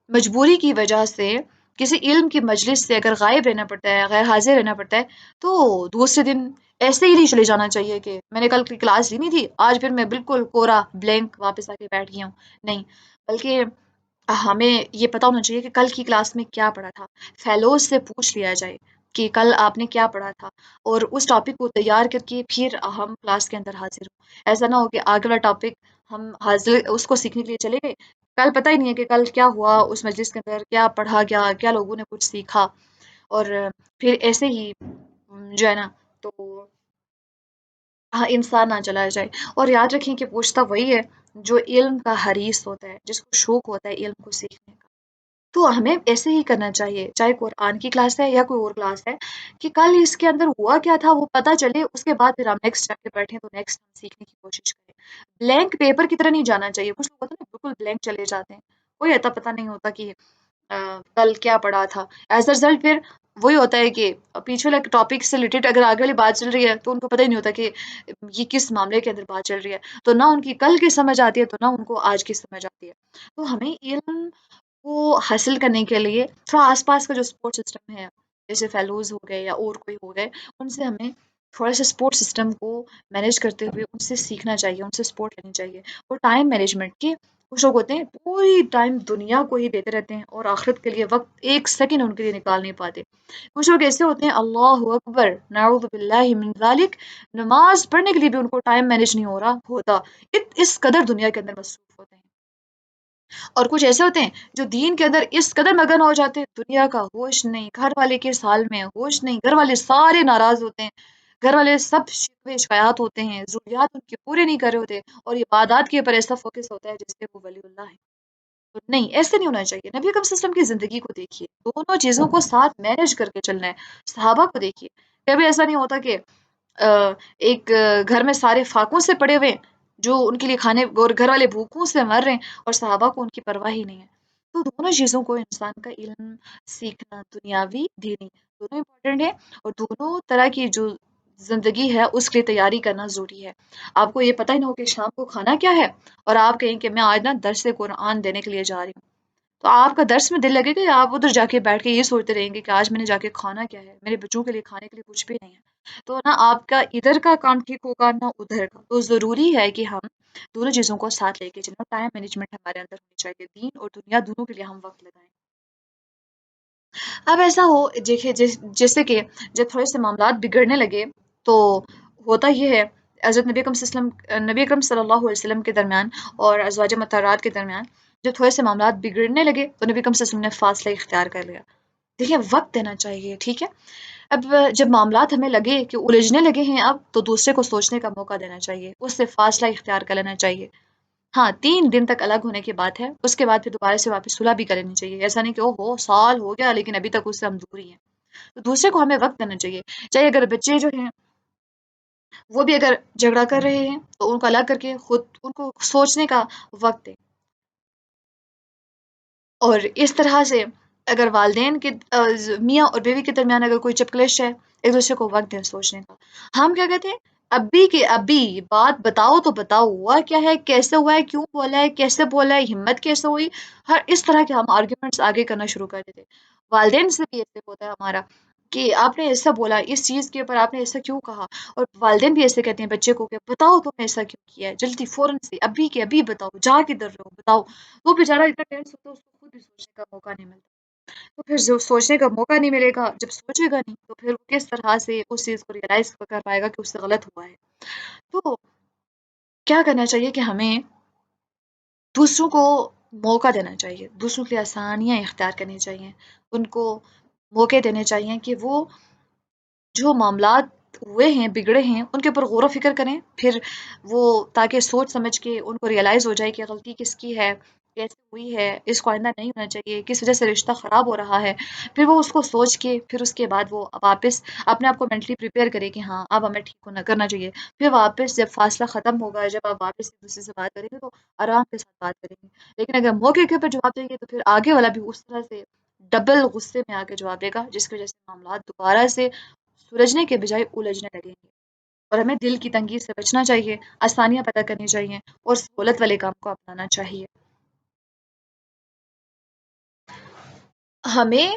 مجبوری کی وجہ سے کسی علم کی مجلس سے اگر غائب رہنا پڑتا ہے، غیر حاضر رہنا پڑتا ہے، تو دوسرے دن ایسے ہی نہیں چلے جانا چاہیے کہ میں نے کل کی کلاس لی نہیں تھی آج پھر میں بالکل کورا بلینک واپس آ کے بیٹھ گیا ہوں، نہیں، بلکہ ہمیں یہ پتا ہونا چاہیے کہ کل کی کلاس میں کیا پڑھا تھا، فیلوز سے پوچھ لیا جائے کہ کل آپ نے کیا پڑھا تھا، اور اس ٹاپک کو تیار کر کے پھر ہم کلاس کے اندر حاضر ہوں، ایسا نہ ہو کہ آگے والا ٹاپک ہم حاضر اس کو سیکھنے کے لیے چلے گئے، کل پتہ ہی نہیں ہے کہ کل کیا ہوا اس مجلس کے اندر، کیا پڑھا گیا، کیا لوگوں نے کچھ سیکھا، اور پھر ایسے ہی جو ہے نا تو ہاں انسان نہ چلا جائے۔ اور یاد رکھیں کہ پوچھتا وہی ہے جو علم کا حریص ہوتا ہے، جس کو شوق ہوتا ہے علم کو سیکھنے کا۔ تو ہمیں ایسے ہی کرنا چاہیے، چاہے قرآن کی کلاس ہے یا کوئی اور کلاس ہے، کہ کل اس کے اندر ہوا کیا تھا وہ پتہ چلے، اس کے بعد پھر ہم نیکسٹ جا کے بیٹھیں تو نیکسٹ ہم سیکھنے کی کوشش کریں۔ بلینک پیپر کی طرح نہیں جانا چاہیے، کچھ لوگ ہوتے ہیں نا بالکل بلینک چلے جاتے ہیں، کوئی اتا پتہ نہیں ہوتا کہ کل کیا پڑھا تھا، ایز اے رزلٹ پھر وہی ہوتا ہے کہ پیچھے والے ٹاپک سے ریلیٹڈ اگر آگے والی بات چل رہی ہے تو ان کو پتہ ہی نہیں ہوتا کہ یہ کس معاملے کے اندر بات چل رہی ہے، تو نہ ان کی کل کی سمجھ آتی ہے تو نہ ان کو آج کی سمجھ آتی ہے۔ تو ہمیں علم کو حاصل کرنے کے لیے تھوڑا آس پاس کا جو سپورٹ سسٹم ہے جیسے فیلوز ہو گئے یا اور کوئی ہو گئے، ان سے ہمیں تھوڑا سا سپورٹ سسٹم کو مینیج کرتے ہوئے ان سے سیکھنا چاہیے، ان سے سپورٹ لینی چاہیے۔ اور ٹائم مینجمنٹ کے کچھ لوگ ہوتے ہیں پوری ٹائم دنیا کو ہی دیتے رہتے ہیں اور آخرت کے لیے وقت ایک سیکنڈ ان کے لیے نکال نہیں پاتے۔ کچھ لوگ ایسے ہوتے ہیں اللہ اکبر نعوذ باللہ من ذالک، نماز پڑھنے کے لیے بھی ان کو ٹائم مینیج نہیں ہو رہا ہوتا، اس قدر دنیا کے اندر مصروف ہوتے ہیں۔ اور کچھ ایسے ہوتے ہیں جو دین کے اندر اس قدر مگن ہو جاتے ہیں دنیا کا ہوش نہیں، گھر والے کے سال میں ہوش نہیں، گھر والے سارے ناراض ہوتے ہیں، گھر والے سب شکوے شکایات ہوتے ہیں، ضروریات ان کے پورے نہیں کر رہے ہوتے، اور عبادات کے اوپر ایسا فوکس ہوتا ہے جیسے وہ ولی اللہ ہے۔ تو نہیں، ایسے نہیں ہونا چاہیے، نبی اکرم صلی اللہ علیہ وسلم کی زندگی کو دیکھیے، دونوں چیزوں کو ساتھ مینیج کر کے چلنا ہے، صحابہ کو دیکھیے، کبھی ایسا نہیں ہوتا کہ ایک گھر میں سارے فاقوں سے پڑے ہوئے ہیں، جو ان کے لیے کھانے اور گھر والے بھوکوں سے مر رہے ہیں اور صحابہ کو ان کی پرواہ ہی نہیں ہے۔ تو دونوں چیزوں کو انسان کا علم سیکھنا دنیاوی دینی دونوں امپورٹنٹ ہے، اور دونوں طرح کی جو زندگی ہے اس کے لیے تیاری کرنا ضروری ہے۔ آپ کو یہ پتہ ہی نہ ہو کہ شام کو کھانا کیا ہے، اور آپ کہیں کہ میں آج نا درس قرآن دینے کے لیے جا رہی ہوں، تو آپ کا درس میں دل لگے گا یا آپ ادھر جا کے بیٹھ کے یہ سوچتے رہیں گے کہ آج میں نے جا کے کھانا کیا ہے، میرے بچوں کے لیے کھانے کے لیے کچھ بھی نہیں ہے، تو نہ آپ کا ادھر کا کام ٹھیک ہوگا نہ ادھر کا۔ تو ضروری ہے کہ ہم دونوں چیزوں کو ساتھ لے کے چلیں، ٹائم مینجمنٹ ہمارے اندر ہونی چاہیے، دین اور دنیا دونوں کے لیے ہم وقت لگائیں۔ اب ایسا ہو دیکھیے جیسے کہ جب تھوڑے سے معاملات بگڑنے لگے تو ہوتا یہ ہے حضرت نبی اکرم صلی اللہ علیہ وسلم کے درمیان اور ازواج مطہرات کے درمیان جب تھوڑے سے معاملات بگڑنے لگے تو نبی اکرم صلی اللہ علیہ وسلم نے فاصلہ اختیار کر لیا. دیکھیں وقت دینا چاہیے، ٹھیک ہے. اب جب معاملات ہمیں لگے کہ الجھنے لگے ہیں اب، تو دوسرے کو سوچنے کا موقع دینا چاہیے، اس سے فاصلہ اختیار کر لینا چاہیے. ہاں 3 دن تک الگ ہونے کی بات ہے، اس کے بعد پھر دوبارہ سے واپس صلح بھی کر لینی چاہیے. ایسا نہیں کہ او ہو سال ہو گیا لیکن ابھی تک اس سے ہم دور ہی ہیں. تو دوسرے کو ہمیں وقت دینا چاہیے. چاہے اگر بچے جو ہیں وہ بھی اگر جھگڑا کر رہے ہیں تو ان کو الگ کر کے خود ان کو سوچنے کا وقت دیں. اور اس طرح سے اگر والدین کے میاں اور بیوی کے درمیان اگر کوئی چپکلش ہے، ایک دوسرے کو وقت دیں سوچنے کا. ہم کیا کہتے ہیں، ابھی کے ابھی بات بتاؤ تو بتاؤ ہوا کیا ہے، کیسے ہوا ہے، کیوں بولا ہے، کیسے بولا ہے، ہمت کیسے ہوئی. ہر اس طرح کے ہم آرگیومنٹس آگے کرنا شروع کر دیتے. والدین سے بھی ایسے ہوتا ہے ہمارا کہ آپ نے ایسا بولا، اس چیز کے اوپر آپ نے ایسا کیوں کہا. اور والدین بھی ایسے کہتے ہیں بچے کو کہ بتاؤ تم نے ایسا کیوں کیا ہے، جلدی فوراً سے ابھی کے ابھی بتاؤ، جا کدھر رہو بتاؤ. وہ بیچارہ اتنا ٹینس ہوتا ہے، اس کو خود بھی سوچنے کا موقع نہیں ملتا. تو پھر جو سوچنے کا موقع نہیں ملے گا، جب سوچے گا نہیں تو پھر وہ کس طرح سے اس چیز کو ریئلائز کر پائے گا کہ اس سے غلط ہوا ہے. تو کیا کرنا چاہیے کہ ہمیں دوسروں کو موقع دینا چاہیے، دوسروں کے لیے آسانیاں اختیار کرنی چاہیے، ان کو موقع دینے چاہیے کہ وہ جو معاملات ہوئے ہیں بگڑے ہیں ان کے اوپر غور و فکر کریں. پھر وہ تاکہ سوچ سمجھ کے ان کو ریئلائز ہو جائے کہ غلطی کس کی ہے، کیسے ہوئی ہے، اس کو آئندہ نہیں ہونا چاہیے، کس وجہ سے رشتہ خراب ہو رہا ہے. پھر وہ اس کو سوچ کے پھر اس کے بعد وہ واپس اپنے آپ کو مینٹلی پریپیئر کرے کہ ہاں اب ہمیں ٹھیک ہونا کرنا چاہیے. پھر واپس جب فاصلہ ختم ہوگا، جب آپ واپس ایک دوسرے سے بات کریں گے تو آرام کے ساتھ بات کریں گے. لیکن اگر موقع کے اوپر جواب دیں گے تو پھر آگے والا بھی اس طرح سے ڈبل غصے میں آ کے جواب دے گا، جس کی وجہ سے معاملات دوبارہ سے سلجھنے کے بجائے الجھنے لگیں گے. اور ہمیں دل کی تنگی سے بچنا چاہیے، آسانیاں پیدا کرنی چاہیے اور سہولت والے کام کو اپنانا چاہیے. ہمیں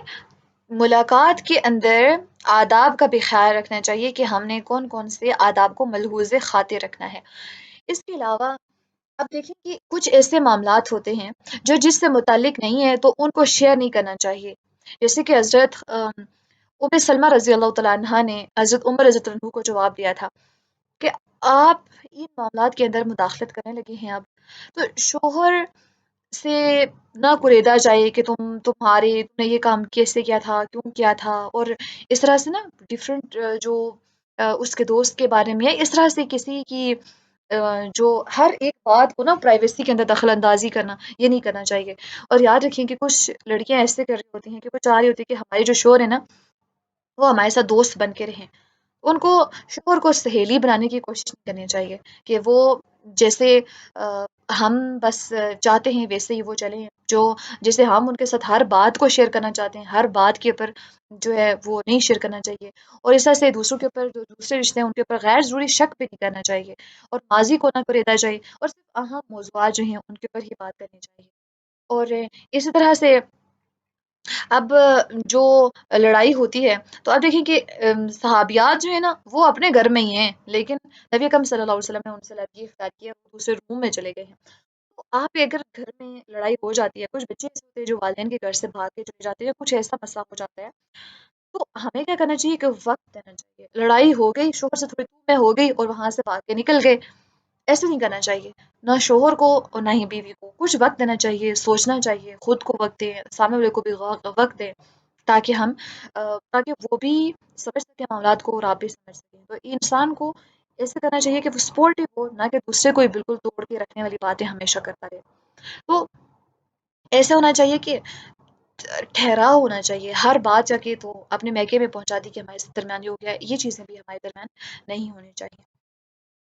ملاقات کے اندر آداب کا بھی خیال رکھنا چاہیے کہ ہم نے کون کون سے آداب کو ملحوظ خاطر رکھنا ہے. اس کے علاوہ اب دیکھیں کہ کچھ ایسے معاملات ہوتے ہیں جو جس سے متعلق نہیں ہے تو ان کو شیئر نہیں کرنا چاہیے. جیسے کہ حضرت ام سلمہ رضی اللہ تعالیٰ عنہ نے حضرت عمر رضی اللہ عنہ کو جواب دیا تھا کہ آپ ان معاملات کے اندر مداخلت کرنے لگے ہیں اب. تو شوہر سے نہ کریدا جائے کہ تم نے یہ کام کیسے کیا تھا، کیوں کیا تھا. اور اس طرح سے نا ڈفرینٹ جو اس کے دوست کے بارے میں اس طرح سے کسی کی جو ہر ایک بات کو نا پرائیویسی کے اندر دخل اندازی کرنا، یہ نہیں کرنا چاہیے. اور یاد رکھیں کہ کچھ لڑکیاں ایسے کر رہی ہوتی ہیں کہ وہ چاہ رہی ہوتی ہے کہ ہمارے جو شوہر ہے نا وہ ہمارے ساتھ دوست بن کے رہیں. ان کو شوہر کو سہیلی بنانے کی کوشش نہیں کرنی چاہیے کہ وہ جیسے ہم بس چاہتے ہیں ویسے ہی وہ چلیں، جو جیسے ہم ان کے ساتھ ہر بات کو شیئر کرنا چاہتے ہیں ہر بات کے اوپر جو ہے وہ نہیں شیئر کرنا چاہیے. اور اس طرح سے دوسروں کے اوپر جو دوسرے رشتے ہیں ان کے اوپر غیر ضروری شک بھی نہیں کرنا چاہیے، اور ماضی کو نہ کریدا جائے، اور صرف اہم موضوعات جو ہیں ان کے اوپر ہی بات کرنی چاہیے. اور اسی طرح سے اب جو لڑائی ہوتی ہے تو اب دیکھیں کہ صحابیات جو ہے نا وہ اپنے گھر میں ہی ہیں، لیکن نبی اکرم صلی اللہ علیہ وسلم نے ان سے لڑکی اختیار کیا، وہ دوسرے روم میں چلے گئے ہیں. تو آپ اگر گھر میں لڑائی ہو جاتی ہے، کچھ بچے ایسے ہوتے ہیں جو والدین کے گھر سے بھاگ کے چلے جاتے ہیں، کچھ ایسا مسئلہ ہو جاتا ہے، تو ہمیں کیا کرنا چاہیے کہ وقت دینا چاہیے. لڑائی ہو گئی، شوہر سے تھوڑی دور میں ہو گئی اور وہاں سے بھاگ کے نکل گئے، ایسے نہیں کرنا چاہیے. نہ شوہر کو اور نہ ہی بیوی کو کچھ وقت دینا چاہیے، سوچنا چاہیے، خود کو وقت دیں، سامنے والے کو بھی وقت دیں، تاکہ تاکہ وہ بھی سمجھ سکیں معاملات کو اور آپ بھی سمجھ سکیں. تو انسان کو ایسے کرنا چاہیے کہ وہ سپورٹو ہو، نہ کہ دوسرے کو ہی بالکل توڑ کے رکھنے والی باتیں ہمیشہ کرتا رہے. تو ایسا ہونا چاہیے کہ ٹھہراؤ ہونا چاہیے. ہر بات جا کے تو اپنے میکے میں پہنچا دی کہ ہمارے درمیان یہ ہو گیا، یہ چیزیں بھی ہمارے درمیان نہیں ہونی چاہیے.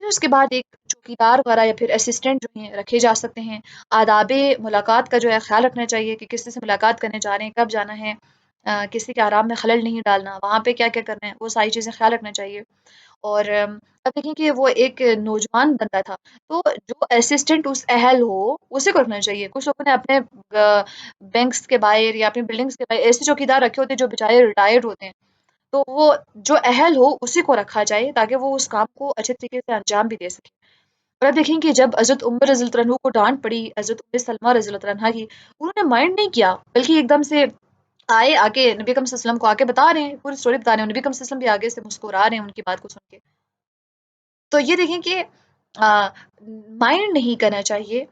پھر اس کے بعد ایک چوکیدار وغیرہ یا پھر اسسٹنٹ جو ہیں رکھے جا سکتے ہیں. آداب ملاقات کا جو ہے خیال رکھنا چاہیے کہ کس سے ملاقات کرنے جا رہے ہیں، کب جانا ہے، کسی کے آرام میں خلل نہیں ڈالنا، وہاں پہ کیا کیا کرنا ہے، وہ ساری چیزیں خیال رکھنا چاہیے. اور اب دیکھیں کہ وہ ایک نوجوان بندہ تھا، تو جو اسسٹنٹ اس اہل ہو اسی کو رکھنا چاہیے. کچھ لوگوں نے اپنے بینکس کے باہر یا اپنے بلڈنگس کے باہر ایسے چوکیدار رکھے ہوتے ہیں جو بیچارے ریٹائرڈ ہوتے ہیں، تو وہ جو اہل ہو اسی کو رکھا جائے تاکہ وہ اس کام کو اچھے طریقے سے انجام بھی دے سکے. اور اب دیکھیں کہ جب حضرت عمر رضی اللہ عنہ کو ڈانٹ پڑی حضرت ام سلمہ رضی اللہ عنہ کی، انہوں نے مائنڈ نہیں کیا، بلکہ ایک دم سے آئے آگے نبی اکرم صلی اللہ علیہ وسلم کو آ کے بتا رہے ہیں، پوری اسٹوری بتا رہے ہیں. نبی اکرم صلی اللہ علیہ وسلم بھی آگے سے مسکرا رہے ہیں ان کی بات کو سن کے. تو یہ دیکھیں کہ مائنڈ نہیں کرنا چاہیے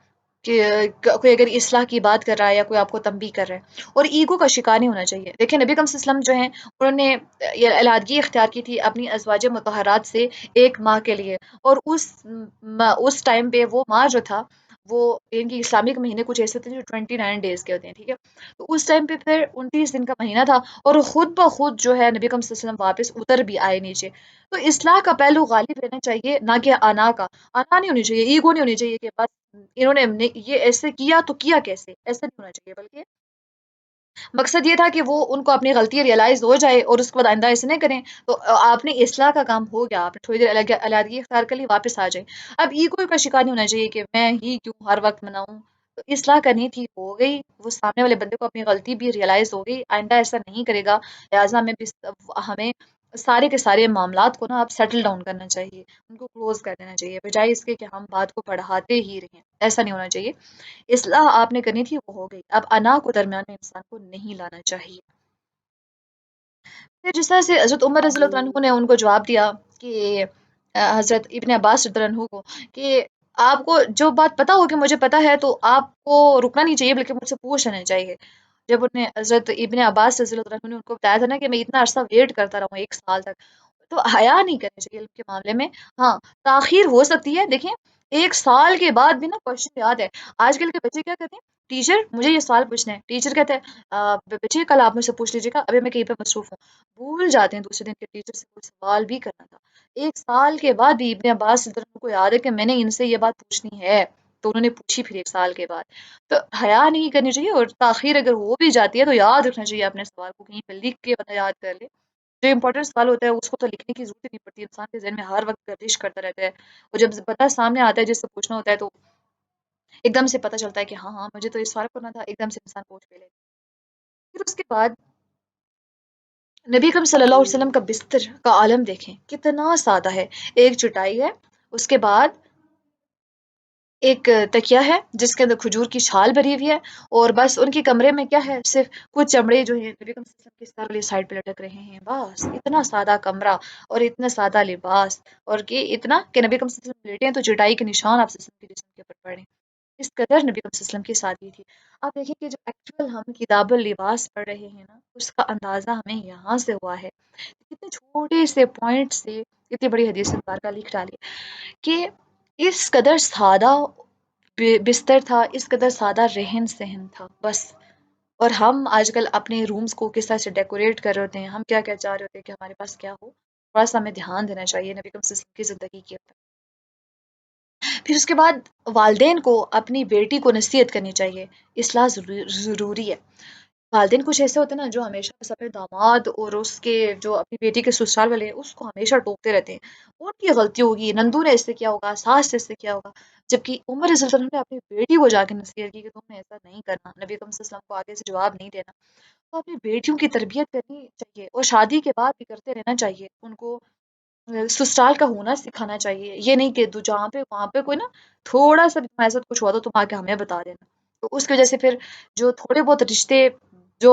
کہ کوئی اگر اصلاح کی بات کر رہا ہے یا کوئی آپ کو تنبیہ کر رہا ہے، اور ایگو کا شکار نہیں ہونا چاہیے۔ دیکھیں نبی اکرم صلی اللہ علیہ وسلم جو ہیں انہوں نے یہ علیحدگی اختیار کی تھی اپنی ازواج مطہرات سے 1 ماہ کے لیے، اور اس ٹائم پہ وہ ماہ جو تھا وہ ان کی اسلامک مہینے کچھ ایسے تھے جو 29 ڈیز کے ہوتے ہیں، ٹھیک ہے؟ تو اس ٹائم پہ پھر 29 دن کا مہینہ تھا، اور خود بخود جو ہے نبی اکرم صلی اللہ علیہ وسلم واپس اتر بھی آئے نیچے۔ تو اصلاح کا پہلو غالب رہنا چاہیے، نہ کہ انا کا۔ انا نہیں ہونی چاہیے، ایگو نہیں ہونی چاہیے کہ بس انہوں نے یہ ایسے کیا تو کیا کیسے، ایسے نہیں ہونا چاہیے، بلکہ مقصد یہ تھا کہ وہ ان کو اپنی غلطی ریئلائز ہو جائے اور اس کے بعد آئندہ ایسے نہیں کریں۔ تو آپ نے اصلاح کا کام ہو گیا، آپ نے تھوڑی دیر علیحدگی اختیار کر لی، واپس آ جائیں۔ اب ایگو کا شکار نہیں ہونا چاہیے کہ میں ہی کیوں ہر وقت مناؤں۔ تو اصلاح کرنی تھی، ہو گئی، وہ سامنے والے بندے کو اپنی غلطی بھی ریئلائز ہو گئی، آئندہ ایسا نہیں کرے گا، لہٰذا ہمیں سارے کے سارے معاملات کو نا اب سیٹل ڈاؤن کرنا چاہیے، ان کو کلوز کر دینا چاہیے، بجائے اس کے کہ ہم بات کو بڑھاتے ہی رہیں۔ ایسا نہیں ہونا چاہیے، اصلاح آپ نے کرنی تھی وہ ہو گئی، اب انا کو درمیان میں انسان کو نہیں لانا چاہیے۔ پھر جس طرح سے حضرت عمر رضی اللہ عنہ نے ان کو جواب دیا کہ حضرت ابن عباس رضی اللہ عنہ کو، کہ آپ کو جو بات پتا ہو کہ مجھے پتا ہے تو آپ کو رکنا نہیں چاہیے بلکہ مجھ سے پوچھ لینا چاہیے۔ جب انہیں حضرت ابن عباس رضی اللہ عنہ نے ان کو بتایا تھا نا کہ میں اتنا عرصہ ویٹ کرتا رہا ہوں 1 سال تک، تو حیا نہیں کرنی چاہیے علم کے معاملے میں۔ ہاں، تاخیر ہو سکتی ہے، دیکھیں 1 سال کے بعد بھی نا کوشچن یاد ہے۔ آج کل کے بچے کیا کہتے ہیں، ٹیچر مجھے یہ سوال پوچھنا ہے، ٹیچر کہتے ہیں بچے کل آپ مجھ سے پوچھ لیجیے گا، ابھی میں کہیں پہ مصروف ہوں۔ بھول جاتے ہیں دوسرے دن کے ٹیچر سے کوئی سوال بھی کرنا تھا۔ 1 سال کے بعد بھی ابن عباس رضی اللہ عنہ کو یاد ہے کہ میں نے ان سے یہ بات پوچھنی ہے، تو انہوں نے پوچھی پھر 1 سال کے بعد۔ تو حیا نہیں کرنی چاہیے، اور تاخیر اگر ہو بھی جاتی ہے تو یاد رکھنا چاہیے اپنے سوال کو، کہیں پہ لکھ کے بندہ یاد کر لے۔ جو امپورٹنٹ سوال ہوتا ہے اس کو تو لکھنے کی ضرورت ہی نہیں پڑتی، انسان کے ذہن میں ہر وقت گردش کرتا رہتا ہے، اور جب بندہ سامنے آتا ہے جس سے پوچھنا ہوتا ہے تو ایک دم سے پتہ چلتا ہے کہ ہاں ہاں مجھے تو اس سوال کرنا تھا، ایک دم سے انسان پوچھ بھی لے۔ پھر اس کے بعد نبی اکرم صلی اللہ علیہ وسلم کا بستر کا عالم دیکھیں کتنا سادہ ہے۔ ایک چٹائی ہے، اس کے بعد ایک تکیا ہے جس کے اندر کھجور کی چھال بھری ہوئی ہے، اور بس ان کے کمرے میں کیا ہے، صرف کچھ چمڑے جو ہیں نبی اکرم صلی اللہ علیہ وسلم کے سر والی سائڈ پہ لٹک رہے ہیں، بس اتنا سادہ کمرہ اور اتنا سادہ لباس، اور کہ اتنا کہ نبی اکرم صلی اللہ علیہ وسلم لیٹے ہیں تو چٹائی کے نشان آپ صلی اللہ علیہ وسلم کے جسم کے اوپر پڑے، اس قدر نبی اکرم صلی اللہ علیہ وسلم کی سادگی تھی۔ آپ دیکھیں کہ جو ایکچوئل ہم کتاب اللباس پڑھ رہے ہیں نا، اس کا اندازہ ہمیں یہاں سے ہوا ہے، کتنے چھوٹے سے پوائنٹ سے اتنی بڑی حدیث مبارکہ لکھ ڈالی کہ اس قدر سادہ بستر تھا، اس قدر سادہ رہن سہن تھا، بس۔ اور ہم آج کل اپنے رومز کو کس طرح سے ڈیکوریٹ کر رہے ہوتے ہیں، ہم کیا کیا چاہ رہے ہوتے ہیں کہ ہمارے پاس کیا ہو، تھوڑا سا ہمیں دھیان دینا چاہیے نبی اکرم صلی اللہ علیہ وسلم کی زندگی کے اوپر۔ پھر اس کے بعد والدین کو اپنی بیٹی کو نصیحت کرنی چاہیے، اصلاح ضروری ہے۔ والدین کچھ ایسے ہوتے ہیں نا جو ہمیشہ بس اپنے داماد اور اس کے جو اپنی بیٹی کے سسرال والے ہیں اس کو ہمیشہ ٹوکتے رہتے ہیں، ان کی غلطی ہوگی، نندو نے ایسے کیا ہوگا، ساس نے ایسے کیا ہوگا، جبکہ عمر رضی اللہ عنہ نے اپنی بیٹی کو جا کے نصیحت کی کہ تم نے ایسا نہیں کرنا، نبی اکرم صلی اللہ علیہ وسلم کو آگے سے جواب نہیں دینا۔ تو اپنی بیٹیوں کی تربیت کرنی چاہیے، اور شادی کے بعد بھی کرتے رہنا چاہیے، ان کو سسرال کا ہونا سکھانا چاہیے، یہ نہیں کہ جہاں پہ وہاں پہ کوئی نا تھوڑا سا بھی تمہارے ساتھ کچھ ہوا تو تم آ کے ہمیں بتا دینا۔ تو اس کی وجہ سے پھر جو تھوڑے بہت رشتے جو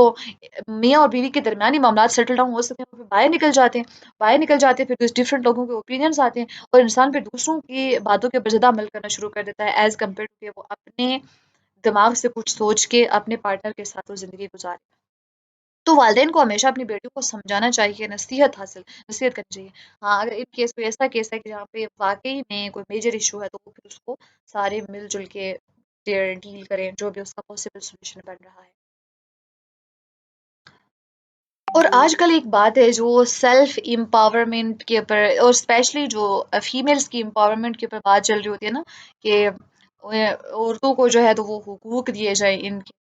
میاں اور بیوی کے درمیانی معاملات سیٹل ڈاؤن ہو سکتے ہیں وہ پھر باہر نکل جاتے ہیں، باہر نکل جاتے ہیں، پھر ڈفرینٹ لوگوں کے اوپینینس آتے ہیں، اور انسان پھر دوسروں کی باتوں کے اوپر زیادہ عمل کرنا شروع کر دیتا ہے ایز کمپیئر ٹو کہ وہ اپنے دماغ سے کچھ سوچ کے اپنے پارٹنر کے ساتھ وہ زندگی گزارے۔ تو والدین کو ہمیشہ اپنی بیٹیوں کو سمجھانا چاہیے، نصیحت کرنی چاہیے۔ ہاں اگر ان کیس کوئی ایسا کیس ہے کہ جہاں پہ واقعی میں کوئی میجر ایشو ہے تو وہ پھر اس کو سارے مل جل کے ڈیل کریں، جو بھی اس کا پاسبل سولوشن بن رہا ہے۔ اور آج کل ایک بات ہے جو سیلف امپاورمنٹ کے اوپر، اور اسپیشلی جو فیمیلز کی امپاورمنٹ کے اوپر بات چل رہی ہوتی ہے نا، کہ عورتوں کو جو ہے تو وہ حقوق دیے جائیں ان کے،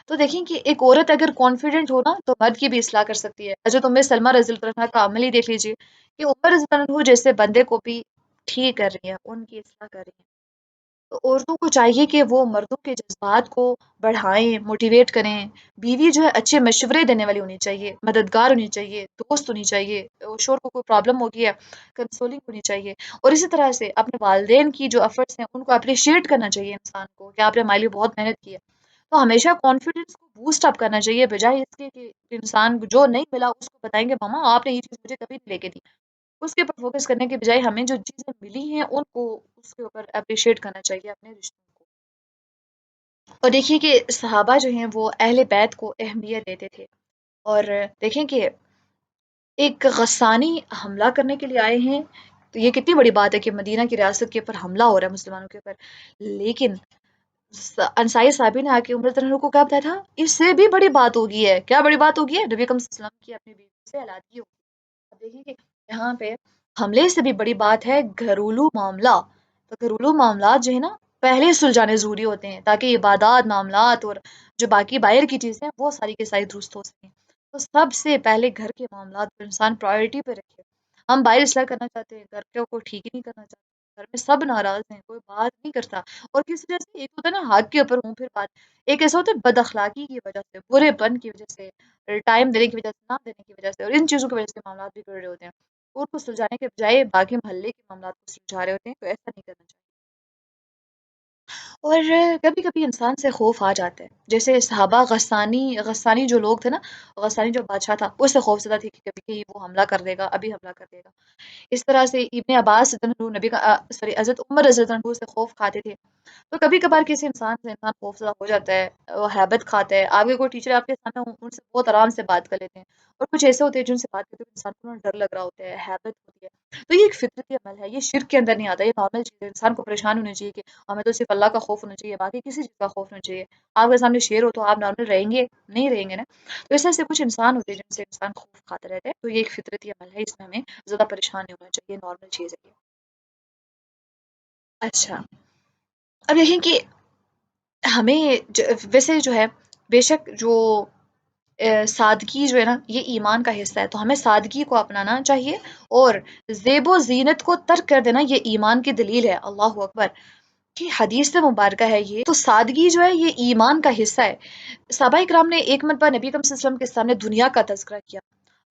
تو دیکھیں کہ ایک عورت اگر کانفیڈنٹ ہو نا تو مرد کی بھی اصلاح کر سکتی ہے۔ حضرت ام سلمہ رضی اللہ عنہ کا عمل ہی دیکھ لیجیے کہ عمر رضی اللہ عنہ جیسے بندے کو بھی ٹھیک کر رہی ہیں، ان کی اصلاح کر رہی ہیں۔ تو عورتوں کو چاہیے کہ وہ مردوں کے جذبات کو بڑھائیں، موٹیویٹ کریں۔ بیوی جو ہے اچھے مشورے دینے والی ہونی چاہیے، مددگار ہونی چاہیے، دوست ہونی چاہیے، شوہر کو کوئی پرابلم ہوگی ہے کنسولنگ ہونی چاہیے، اور اسی طرح سے اپنے والدین کی جو ایفرٹس ہیں ان کو اپریشیٹ کرنا چاہیے انسان کو کہ آپ نے ہمارے لیے بہت محنت کی ہے۔ تو ہمیشہ کانفیڈنس کو بوسٹ اپ کرنا چاہیے، بجائے اس کے کہ انسان کو جو نہیں ملا اس کو بتائیں گے ماما آپ نے یہ چیز مجھے کبھی نہیں لے کے دی، اس کے اوپر فوکس کرنے کے بجائے ہمیں جو چیزیں ملی ہیں ان کو اس کے اوپر اپریشیٹ کرنا چاہیے اپنے رشتوں کو. اور دیکھیے کہ صحابہ جو ہیں وہ اہل بیت کو اہمیت دیتے تھے. اور دیکھیں کہ ایک غسانی حملہ کرنے کے لیے آئے ہیں تو یہ کتنی بڑی بات ہے کہ مدینہ کی ریاست کے اوپر حملہ ہو رہا ہے مسلمانوں کے اوپر. لیکن انصاری صحابی نے آ کے عمر رضی اللہ عنہ کو کیا بتایا تھا اس سے بھی بڑی بات ہوگی ہے. کیا بڑی بات ہوگی ہے؟ نبی اکرم صلی اللہ علیہ وسلم کی اپنی بیوی سے علادگی ہوگی. اب دیکھیے کہ یہاں پہ حملے سے بھی بڑی بات ہے گھریلو معاملہ. تو گھریلو معاملات جو ہے نا پہلے سلجھانے ضروری ہوتے ہیں تاکہ عبادات معاملات اور جو باقی باہر کی چیزیں ہیں وہ ساری کے ساری درست ہو سکیں. تو سب سے پہلے گھر کے معاملات کو انسان پرائورٹی پہ رکھے. ہم باہر اصلاح کرنا چاہتے ہیں گھر کو کوئی ٹھیک ہی نہیں کرنا چاہتے. گھر میں سب ناراض ہیں کوئی بات نہیں کرتا. اور کس وجہ سے؟ ایک ہوتا ہے نا ہاتھ کے اوپر ہوں پھر بات. ایک ایسا ہوتا ہے بد اخلاقی کی وجہ سے برے پن کی وجہ سے ٹائم دینے کی وجہ سے نہ دینے کی وجہ سے اور ان چیزوں کی وجہ سے معاملات بگڑ رہے ہوتے ہیں. ان کو سلجھانے کے بجائے باقی محلے کے معاملات کو سلجھا رہے ہوتے ہیں تو ایسا نہیں کرنا چاہیے. اور کبھی کبھی انسان سے خوف آ جاتا ہے جیسے صحابہ غسانی جو لوگ تھے نا غسانی جو بادشاہ تھا اس سے خوف زدہ تھے کہ کبھی کہیں وہ حملہ کر دے گا ابھی حملہ کر دے گا. اس طرح سے ابن عباس رضی اللہ عنہ نبی کا سوری حضرت عمر رضی اللہ عنہ سے خوف کھاتے تھے. تو کبھی کبھار کسی انسان سے انسان خوفزدہ ہو جاتا ہے وہ ہیبت کھاتا ہے. آپ کے کوئی ٹیچر آپ کے سامنے ان سے بہت آرام سے بات کر لیتے ہیں اور کچھ ایسے ہوتے ہیں جن سے بات کرتے ہوئے انسان کو ڈر لگ رہا ہوتا ہے ہیبت ہوتی ہے. تو یہ ایک فطرتی عمل ہے یہ شرک کے اندر نہیں آتا. یہ نارمل چیز ہے. انسان کو پریشان ہونا چاہیے کہ ہمیں تو صرف اللہ کا خوف ہونا چاہیے باقی کسی چیز کا خوف نہیں چاہیے. آپ کے سامنے شیر ہو تو آپ نارمل رہیں گے نہیں رہیں گے نا. تو اس طرح سے کچھ انسان ہوتے ہیں جن سے انسان خوف کھاتے رہتے ہیں. تو یہ ایک فطرتی عمل ہے اس میں ہمیں زیادہ پریشان نہیں ہونا چاہیے نارمل چیز ہے یہ. اچھا اب دیکھیں کہ ہمیں ویسے جو ہے بے شک جو سادگی جو ہے نا یہ ایمان کا حصہ ہے تو ہمیں سادگی کو اپنانا چاہیے. اور زیب و زینت کو ترک کر دینا یہ ایمان کی دلیل ہے. اللہ اکبر کہ حدیث سے مبارکہ ہے یہ. تو سادگی جو ہے یہ ایمان کا حصہ ہے. صحابہ کرام نے ایک مرتبہ نبی اکرم صلی اللہ علیہ وسلم کے سامنے دنیا کا تذکرہ کیا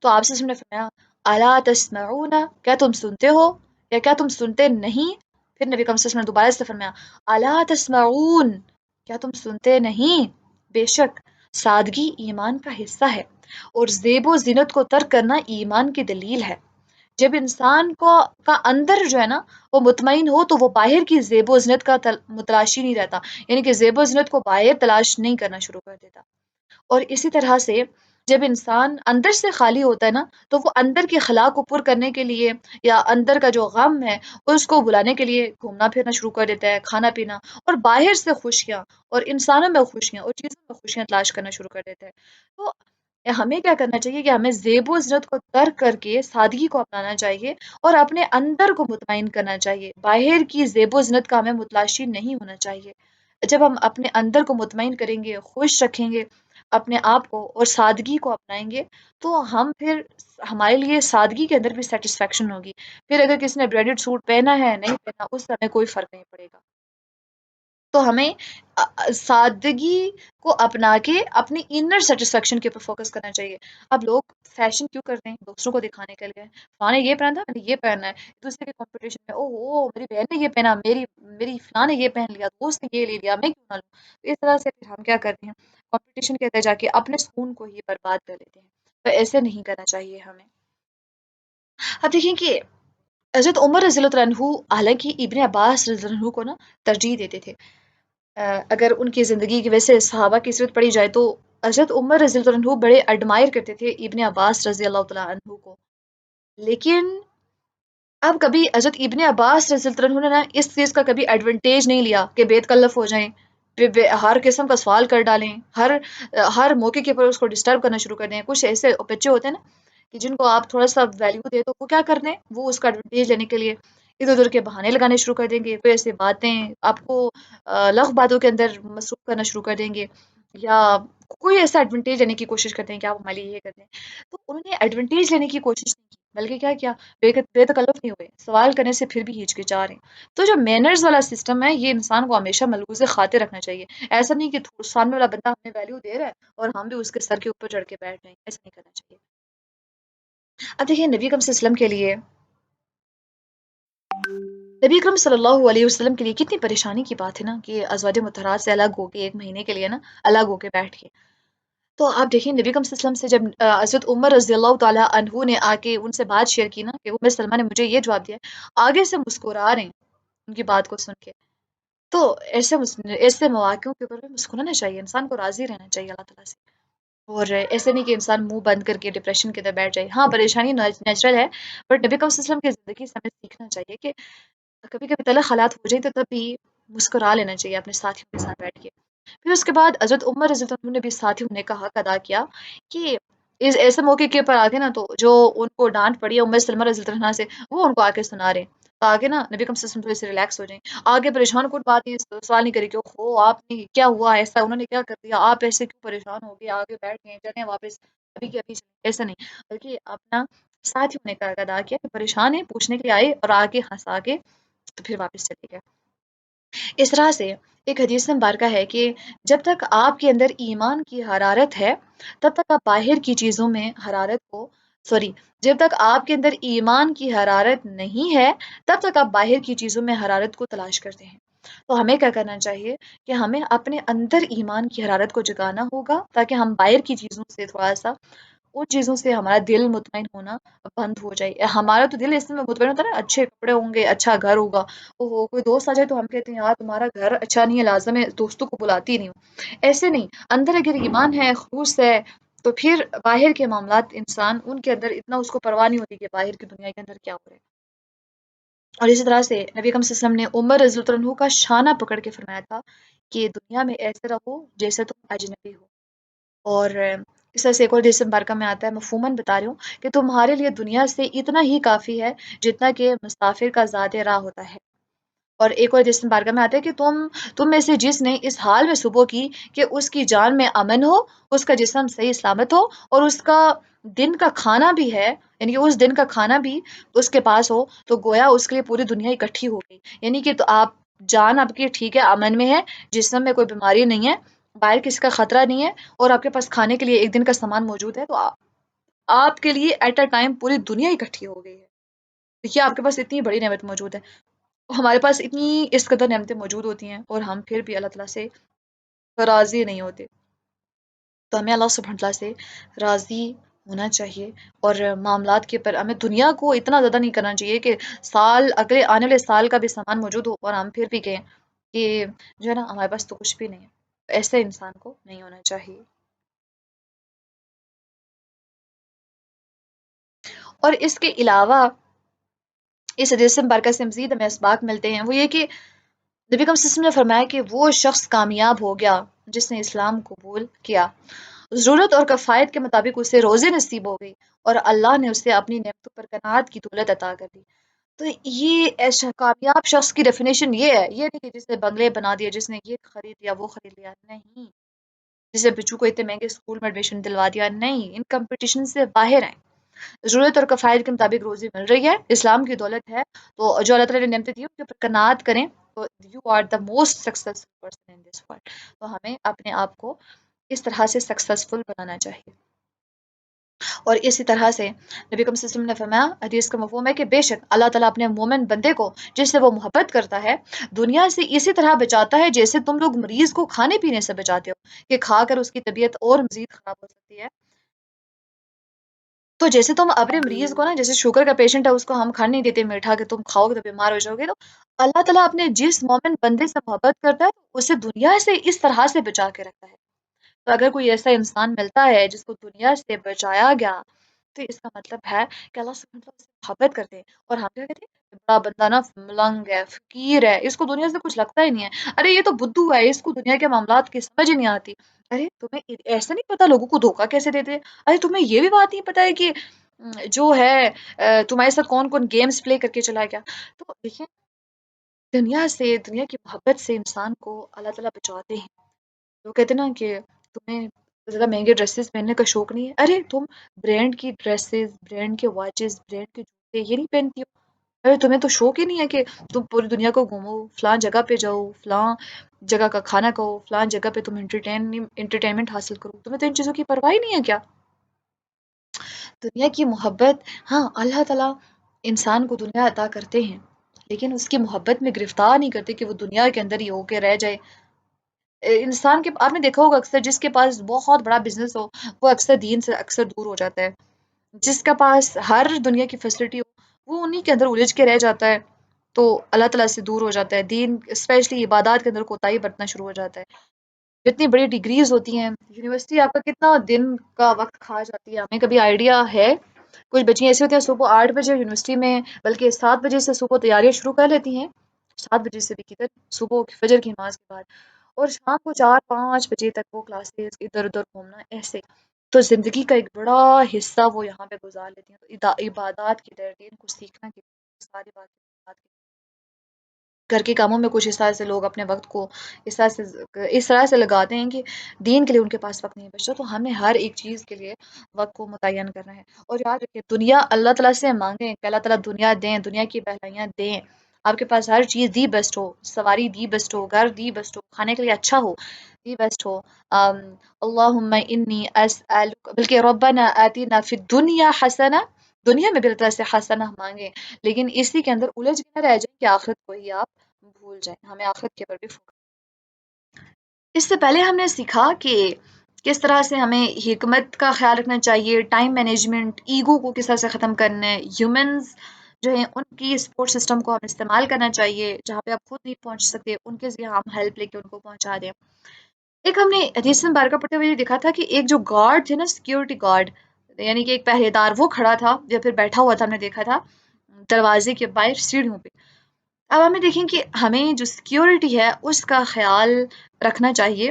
تو آپ صلی اللہ علیہ وسلم نے فرمایا الا تسمعون کیا تم سنتے ہو یا کیا تم سنتے نہیں. پھر نبی اکرم صلی اللہ علیہ وسلم نے دوبارہ سے فرمایا الا تسمعون کیا تم سنتے نہیں. بے شک سادگی ایمان کا حصہ ہے اور زیب و زینت کو ترک کرنا ایمان کی دلیل ہے. جب انسان کو کا اندر جو ہے نا وہ مطمئن ہو تو وہ باہر کی زیب و زینت کا متلاشی نہیں رہتا. یعنی کہ زیب و زینت کو باہر تلاش نہیں کرنا شروع کر دیتا. اور اسی طرح سے جب انسان اندر سے خالی ہوتا ہے نا تو وہ اندر کے خلا کو پر کرنے کے لیے یا اندر کا جو غم ہے اس کو بلانے کے لیے گھومنا پھرنا شروع کر دیتا ہے کھانا پینا اور باہر سے خوشیاں اور انسانوں میں خوشیاں اور چیزوں میں خوشیاں تلاش کرنا شروع کر دیتا ہے. تو ہمیں کیا کرنا چاہیے کہ ہمیں زیب و زینت کو ترک کر کے سادگی کو اپنانا چاہیے اور اپنے اندر کو مطمئن کرنا چاہیے. باہر کی زیب و زینت کا ہمیں متلاشی نہیں ہونا چاہیے. جب ہم اپنے اندر کو مطمئن کریں گے خوش رکھیں گے اپنے آپ کو اور سادگی کو اپنائیں گے تو ہم پھر ہمارے لیے سادگی کے اندر بھی سیٹسفیکشن ہوگی. پھر اگر کسی نے برانڈیڈ سوٹ پہنا ہے نہیں پہنا اس سے ہمیں کوئی فرق نہیں پڑے گا. تو ہمیں سادگی کو اپنا کے اپنی انر سیٹسفیکشن کے اوپر فوکس کرنا چاہیے. اب لوگ فیشن کیوں کرتے ہیں دوسروں کو دکھانے کے لیے. فلاں نے یہ پہنا تھا میں نے یہ پہننا ہے. دوسرے کے کمپٹیشن میں او ہو میری بہن نے یہ پہنا میری فلاں نے یہ پہن لیا دوست نے یہ لے لیا میں کیوں نہ لوں. تو اس طرح سے پھر ہم کیا کرتے ہیں کمپٹیشن کے اندر جا کے اپنے سکون کو ہی برباد کر لیتے ہیں. تو ایسے نہیں کرنا چاہیے ہمیں. اب دیکھیں کہ حضرت عمر رضی اللہ عنہ حالانکہ ابن عباس رضی اللہ عنہ کو نا ترجیح دیتے تھے. اگر ان کی زندگی کی ویسے صحابہ کی صورت پڑھی جائے تو حضرت عمر رضی اللہ عنہ بڑے ایڈمائر کرتے تھے ابن عباس رضی اللہ تعالیٰ عنہ کو. لیکن اب کبھی حضرت ابن عباس رضی اللہ عنہ نے نا اس چیز کا کبھی ایڈوانٹیج نہیں لیا کہ بے تکلف ہو جائیں ہر قسم کا سوال کر ڈالیں ہر موقع کے اوپر اس کو ڈسٹرب کرنا شروع کر دیں. کچھ ایسے بچے ہوتے ہیں نا کہ جن کو آپ تھوڑا سا ویلیو دے تو وہ کیا کر دیں وہ اس کا ایڈوانٹیج لینے کے لیے ادھر ادھر کے بہانے لگانے شروع کر دیں گے. کوئی ایسی باتیں آپ کو لغو باتوں کے اندر مصروف کرنا شروع کر دیں گے یا کوئی ایسا ایڈوانٹیج لینے کی کوشش کرتے ہیں کہ آپ ہمارے لیے یہ کرتے ہیں. تو انہوں نے ایڈوانٹیج لینے کی کوشش نہیں کی بلکہ کیا کیا بے تکلف نہیں ہوئے سوال کرنے سے پھر بھی ہچکچا رہے ہیں. تو جو مینرز والا سسٹم ہے یہ انسان کو ہمیشہ ملحوظ خاطر رکھنا چاہیے. ایسا نہیں کہ سامنے والا بندہ ہمیں ویلیو دے رہا ہے اور ہم بھی اس کے سر کے اوپر چڑھ کے بیٹھ جائیں. ایسا نہیں کرنا چاہیے. اب دیکھیے نبی اکرم صلی اللہ علیہ وسلم کے لیے نبی اکرم صلی اللہ علیہ وسلم کے لیے کتنی پریشانی کی بات ہے نا کہ ازواج مطہرات سے الگ ہو کے ایک مہینے کے لیے نا الگ ہو کے بیٹھ کے. تو آپ دیکھیں نبی کریم صلی اللہ علیہ وسلم سے جب حضرت عمر رضی اللہ تعالیٰ عنہ نے آ کے ان سے بات شیئر کی نا کہ عمر سلمہ نے مجھے یہ جواب دیا، آگے سے مسکرا رہے ہیں ان کی بات کو سن کے. تو ایسے مواقعوں کے اوپر مسکرانا چاہیے، انسان کو راضی رہنا چاہیے اللہ تعالیٰ سے. اور ایسے نہیں کہ انسان منہ بند کر کے ڈپریشن کے اندر بیٹھ جائے. ہاں پریشانی نیچرل ہے، بٹ نبی کریم صلی اللہ علیہ وسلم کی زندگی سے ہمیں سیکھنا چاہیے کہ کبھی کبھی تلخ حالات ہو جائیں تو تب بھی مسکرا لینا چاہیے اپنے ساتھیوں کے ساتھ بیٹھ کے. پھر اس کے بعد حضرت عمر رضی اللہ عنہ نے بھی ساتھیوں نے کا حق ادا کیا کہ اس ایسے موقع کے اوپر آگے نا تو جو ان کو ڈانٹ پڑی ہے عمر سلمہ رضی اللہ عنہ سے وہ ان کو آ کے سنا رہے ہیں. تو آگے نا نبی کم سے تھوڑے سے ریلیکس ہو جائیں، آگے پریشان کن بات یہ سوال نہیں کرے کہ ہو آپ نے کیا ہوا ایسا، انہوں نے کیا کر دیا، آپ ایسے کیوں پریشان ہو گئے، آگے بیٹھ گئے چلیں واپس ابھی کے ابھی چلیں. ایسا نہیں، بلکہ اپنا ساتھیوں نے کا ادا کیا کہ پریشان ہے پوچھنے کے لیے آئے اور آگے ہنسا کے تو پھر واپس چلے گئے. اس طرح سے ایک حدیث میں مبارکہ ہے کہ جب تک آپ کے اندر ایمان کی حرارت ہے تب تک آپ باہر کی چیزوں میں حرارت کو سوری جب تک آپ کے اندر ایمان کی حرارت نہیں ہے تب تک آپ باہر کی چیزوں میں حرارت کو تلاش کرتے ہیں. تو ہمیں کیا کرنا چاہیے کہ ہمیں اپنے اندر ایمان کی حرارت کو جگانا ہوگا تاکہ ہم باہر کی چیزوں سے تھوڑا سا ان چیزوں سے ہمارا دل مطمئن ہونا بند ہو جائے. ہمارا تو دل اس میں مطمئن ہوتا ہے نا، اچھے کپڑے ہوں گے، اچھا گھر ہوگا، اوہو کوئی دوست آ جائے تو ہم کہتے ہیں یار تمہارا گھر اچھا نہیں ہے، لازم ہے دوستوں کو بلاتی نہیں ہوں. ایسے نہیں، اندر اگر ایمان ہے، خلوص ہے، تو پھر باہر کے معاملات انسان ان کے اندر اتنا اس کو پرواہ نہیں ہوتی کہ باہر کی دنیا کے اندر کیا ہو رہا ہے. اور اسی طرح سے نبی اکرم صلی اللہ علیہ وسلم نے عمر رضی اللہ عنہ کا شانہ پکڑ کے فرمایا تھا کہ دنیا میں ایسے رہو جیسے تم اجنبی ہو. اور اس طرح سے ایک اور حدیث مبارکہ میں آتا ہے، مفہوماً بتا رہی ہوں کہ تمہارے لیے دنیا سے اتنا ہی کافی ہے جتنا کہ مسافر کا زاد راہ ہوتا ہے. اور ایک اور حدیث مبارکہ میں آتا ہے کہ تم میں سے جس نے اس حال میں صبح کی کہ اس کی جان میں امن ہو، اس کا جسم صحیح سلامت ہو اور اس کا دن کا کھانا بھی ہے، یعنی کہ اس دن کا کھانا بھی اس کے پاس ہو، تو گویا اس کے لیے پوری دنیا اکٹھی ہو گئی. یعنی کہ تو آپ جان آپ کی ٹھیک ہے، امن میں ہے، جسم میں کوئی بیماری نہیں ہے، باہر کسی کا خطرہ نہیں ہے، اور آپ کے پاس کھانے کے لیے ایک دن کا سامان موجود ہے، تو آپ کے لیے ایٹ اے ٹائم پوری دنیا اکٹھی ہو گئی ہے. دیکھیے آپ کے پاس اتنی بڑی نعمت موجود ہے، ہمارے پاس اتنی اس قدر نعمتیں موجود ہوتی ہیں اور ہم پھر بھی اللہ تعالیٰ سے راضی نہیں ہوتے. تو ہمیں اللہ سبحانہ تعالیٰ سے راضی ہونا چاہیے، اور معاملات کے پر ہمیں دنیا کو اتنا زیادہ نہیں کرنا چاہیے کہ سال اگلے آنے والے سال کا بھی سامان موجود ہو اور ہم پھر بھی کہیں کہ جو ہے نا ہمارے پاس تو کچھ بھی نہیں ہے. ایسے انسان کو نہیں ہونا چاہیے. اور اس کے علاوہ اس حدیث مبارکہ سے مزید ہمیں اسباق ملتے ہیں، وہ یہ کہ نبی کریم صلی اللہ علیہ وسلم نے فرمایا کہ وہ شخص کامیاب ہو گیا جس نے اسلام قبول کیا، ضرورت اور کفایت کے مطابق اسے روزے نصیب ہو گئی اور اللہ نے اسے اپنی نعمتوں پر قناعت کی دولت عطا کر دی. تو یہ ایسا کامیاب شخص کی ڈیفینیشن یہ ہے، یہ نہیں کہ جس نے بنگلے بنا دیا، جس نے یہ خرید لیا وہ خرید لیا، نہیں، جسے بچوں کو اتنے مہنگے اسکول میں ایڈمیشن دلوا دیا، نہیں، ان کمپٹیشن سے باہر ہیں. ضرورت اور کفایت کے مطابق روزی مل رہی ہے، اسلام کی دولت ہے، تو جو اللہ تعالیٰ نے نعمتیں دی ان کے اوپر قناعت کریں تو you are the most successful person in this world. تو ہمیں اپنے آپ کو اس طرح سے سکسیسفل بنانا چاہیے. اور اسی طرح سے نبی کریم صلی اللہ علیہ وسلم نے فرمایا، حدیث کا مفہوم ہے کہ بے شک اللہ تعالیٰ اپنے مومن بندے کو جس سے وہ محبت کرتا ہے دنیا سے اسی طرح بچاتا ہے جیسے تم لوگ مریض کو کھانے پینے سے بچاتے ہو کہ کھا کر اس کی طبیعت اور مزید خراب ہو سکتی ہے. تو جیسے تم اپنے مریض کو نا، جیسے شوگر کا پیشنٹ ہے اس کو ہم کھانے نہیں دیتے میٹھا کہ تم کھاؤ گے تو بیمار ہو جاؤ گے، تو اللہ تعالیٰ اپنے جس مومن بندے سے محبت کرتا ہے اسے دنیا سے اس طرح سے بچا کے رکھتا ہے. تو اگر کوئی ایسا انسان ملتا ہے جس کو دنیا سے بچایا گیا تو اس کا مطلب ہے کہ اللہ سبحانہ وتعالیٰ اس سے محبت کرتے ہیں. اور ہم کیا کہتے ہیں بڑا بندہ نا ملنگ ہے، فقیر ہے، اس کو دنیا سے کچھ لگتا ہی نہیں ہے، ارے یہ تو بدھو ہے، اس کو دنیا کے معاملات کی سمجھ ہی نہیں آتی. ارے تمہیں ایسا نہیں پتا لوگوں کو دھوکہ کیسے دیتے ہیں؟ ارے تمہیں یہ بھی بات نہیں پتا ہے کہ جو ہے تمہارے ساتھ کون کون گیمز پلے کر کے چلا گیا. تو دیکھیں دنیا سے، دنیا کی محبت سے انسان کو اللہ تعالیٰ بچاتے ہیں. وہ کہتے ہیں نا کہ تمہیں زیادہ مہنگے ڈریسز پہننے کا شوق نہیں ہے، ارے تم برانڈ کی ڈریسز، برانڈ کے واچز، برانڈ کے جوتے یہ نہیں پہنتی ہو؟ ارے تمہیں تو شوق ہی نہیں ہے کہ تم پوری دنیا کو گھومو، فلاں جگہ پہ جاؤ، فلاں جگہ کا کھانا کھاؤ، فلاں جگہ پہ تم انٹرٹینمنٹ حاصل کرو، تمہیں تو ان چیزوں کی پرواہ ہی نہیں ہے کیا؟ دنیا کی محبت، ہاں اللہ تعالیٰ انسان کو دنیا عطا کرتے ہیں لیکن اس کی محبت میں گرفتار نہیں کرتے کہ وہ دنیا کے اندر ہی ہو کے رہ جائے. انسان کے آپ نے دیکھا ہوگا اکثر جس کے پاس بہت بڑا بزنس ہو وہ اکثر دین سے اکثر دور ہو جاتا ہے، جس کا پاس ہر دنیا کی فیسلٹی ہو وہ انہی کے اندر الجھ کے رہ جاتا ہے، تو اللہ تعالیٰ سے دور ہو جاتا ہے، دین اسپیشلی عبادات کے اندر کوتاہی برتنا شروع ہو جاتا ہے۔ اتنی بڑی ڈگریز ہوتی ہیں، یونیورسٹی آپ کا کتنا دن کا وقت کھا جاتی ہے، ہمیں کبھی آئیڈیا ہے؟ کچھ بچیاں ایسے ہوتی ہیں صبح 8 بجے یونیورسٹی میں، بلکہ 7 بجے سے صبح تیاریاں شروع کر لیتی ہیں، 7 بجے سے بھی کدھر، صبح کی فجر کی نماز کے بعد، اور شام کو 4 5 بجے تک وہ کلاسز ادھر ادھر گھومنا ایسے، تو زندگی کا ایک بڑا حصہ وہ یہاں پہ گزار لیتی ہیں، تو عبادات کی طرح دین کو سیکھنا کی ساری بات گھر کے کاموں میں کچھ اس طرح سے لوگ اپنے وقت کو اس طرح سے لگاتے ہیں کہ دین کے لیے ان کے پاس وقت نہیں بچتا، تو ہمیں ہر ایک چیز کے لیے وقت کو متعین کرنا ہے، اور یاد رکھیے دنیا اللہ تعالیٰ سے مانگیں کہ اللہ تعالیٰ دنیا دیں، دنیا کی بہلائیاں دیں، آپ کے پاس ہر چیز دی بیسٹ ہو، سواری دی بیسٹ ہو، گھر دی بیسٹ ہو، کھانے کے لیے اچھا ہو، دی بیسٹ ہو، اللہم انی اسألک، بلکہ ربنا آتینا فی الدنیا حسنہ، دنیا میں بھی اللہ تعالیٰ سے حسنہ مانگیں، لیکن اسی کے اندر الجھ کے نہ رہ جائیں کہ آخرت کو ہی آپ بھول جائیں، ہمیں آخرت کے اوپر بھی فوکس۔ اس سے پہلے ہم نے سیکھا کہ کس طرح سے ہمیں حکمت کا خیال رکھنا چاہیے، ٹائم مینجمنٹ، ایگو کو کس طرح سے ختم کرنا ہے، ہیومنز جو ہیں ان کی سپورٹ سسٹم کو ہم استعمال کرنا چاہیے، جہاں پہ آپ خود نہیں پہنچ سکتے ان کے ذریعے ہم ہیلپ لے کے ان کو پہنچا دیں۔ ایک ہم نے حدیث مبارکہ پڑھتے ہوئے یہ دیکھا تھا کہ ایک جو گارڈ تھے نا، سیکیورٹی گارڈ، یعنی کہ ایک پہرے دار، وہ کھڑا تھا یا پھر بیٹھا ہوا تھا، ہم نے دیکھا تھا دروازے کے باہر سیڑھیوں پہ۔ اب ہمیں دیکھیں کہ ہمیں جو سیکیورٹی ہے اس کا خیال رکھنا چاہیے،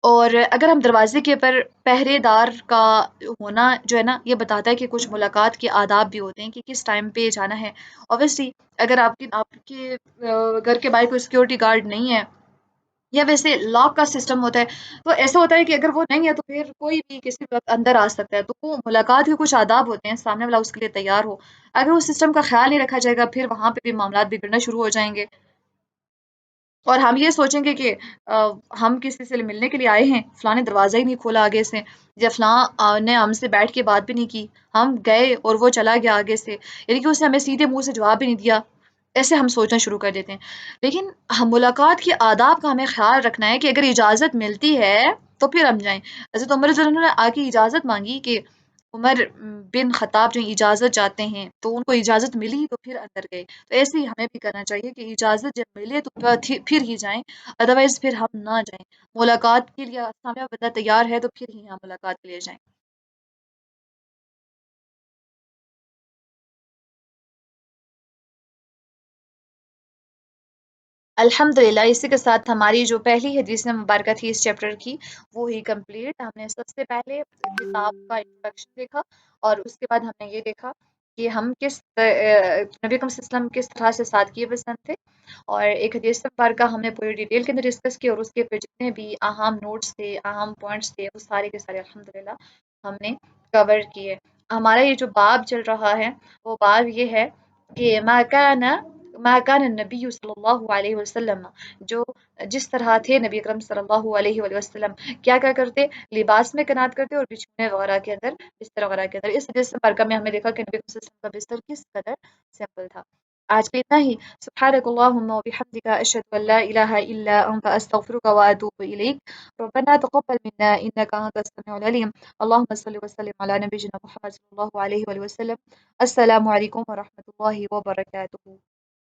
اور اگر ہم دروازے کے اوپر پہرے دار کا ہونا جو ہے نا یہ بتاتا ہے کہ کچھ ملاقات کے آداب بھی ہوتے ہیں کہ کس ٹائم پہ جانا ہے، اوبیسلی اگر آپ کے گھر کے باہر کوئی سیکیورٹی گارڈ نہیں ہے، یا ویسے لاک کا سسٹم ہوتا ہے، تو ایسا ہوتا ہے کہ اگر وہ نہیں ہے تو پھر کوئی بھی کسی وقت اندر آ سکتا ہے، تو وہ ملاقات کے کچھ آداب ہوتے ہیں، سامنے والا اس کے لیے تیار ہو، اگر اس سسٹم کا خیال نہیں رکھا جائے گا پھر وہاں پہ بھی معاملات بگڑنا شروع ہو جائیں گے، اور ہم یہ سوچیں گے کہ ہم کسی سے ملنے کے لیے آئے ہیں، فلاں نے دروازہ ہی نہیں کھولا آگے سے، یا فلاں نے ہم سے بیٹھ کے بات بھی نہیں کی، ہم گئے اور وہ چلا گیا آگے سے، یعنی کہ اس نے ہمیں سیدھے منہ سے جواب بھی نہیں دیا، ایسے ہم سوچنا شروع کر دیتے ہیں۔ لیکن ہم ملاقات کے آداب کا ہمیں خیال رکھنا ہے کہ اگر اجازت ملتی ہے تو پھر ہم جائیں۔ حضرت عمر رضی اللہ عنہ نے آ کے اجازت مانگی کہ عمر بن خطاب جو اجازت چاہتے ہیں، تو ان کو اجازت ملی تو پھر اندر گئے، تو ایسے ہی ہمیں بھی کرنا چاہیے کہ اجازت جب ملے تو پھر ہی جائیں، ادروائز پھر ہم نہ جائیں، ملاقات کے لیے سامنے والا بندہ تیار ہے تو پھر ہی ہم ملاقات کے لیے جائیں۔ الحمد للہ، اسی کے ساتھ ہماری جو پہلی حدیث مبارکہ تھی اس چیپٹر کی وہ ہی کمپلیٹ۔ ہم نے سب سے پہلے کتاب کا انٹروڈکشن دیکھا، اور اس کے بعد ہم نے یہ دیکھا کہ ہم نبی اکرم صلی اللہ علیہ وسلم کس طرح سے سادگی پسند تھے، اور ایک حدیث مبارکہ ہم نے پوری ڈیٹیل کے اندر ڈسکس کی، اور اس کے پھر جتنے بھی اہم نوٹس تھے، اہم پوائنٹس تھے، وہ سارے کے سارے الحمد للہ ہم نے کور کیے۔ ہمارا یہ جو باب چل رہا ہے وہ باب یہ ہے کہ ما کان النبی صلی اللہ علیہ وسلم، جو جس طرح تھے نبی اکرم صلی اللہ علیہ وآلہ وسلم، کیا کیا کرتے، لباس میں قناعت کرتے اور بچھونے وغیرہ کے اندر، بستر وغیرہ کے اندر۔ اس حدیث مبارکہ میں ہم نے دیکھا کہ نبی اکرم صلی اللہ علیہ وسلم کا بستر کس قدر سمپل تھا۔ آج کے اتنا ہی، سبحانک اللہم و بحمدک، اشہد ان لا الہ الا انت، استغفرک و اتوب الیک، ربنا تقبل منا انک انت السمیع العلیم، اللہم صل وسلم علی نبینا محمد صلی اللہ علیہ وآلہ وسلم۔ السلام علیکم ورحمۃ اللہ وبرکاتہ۔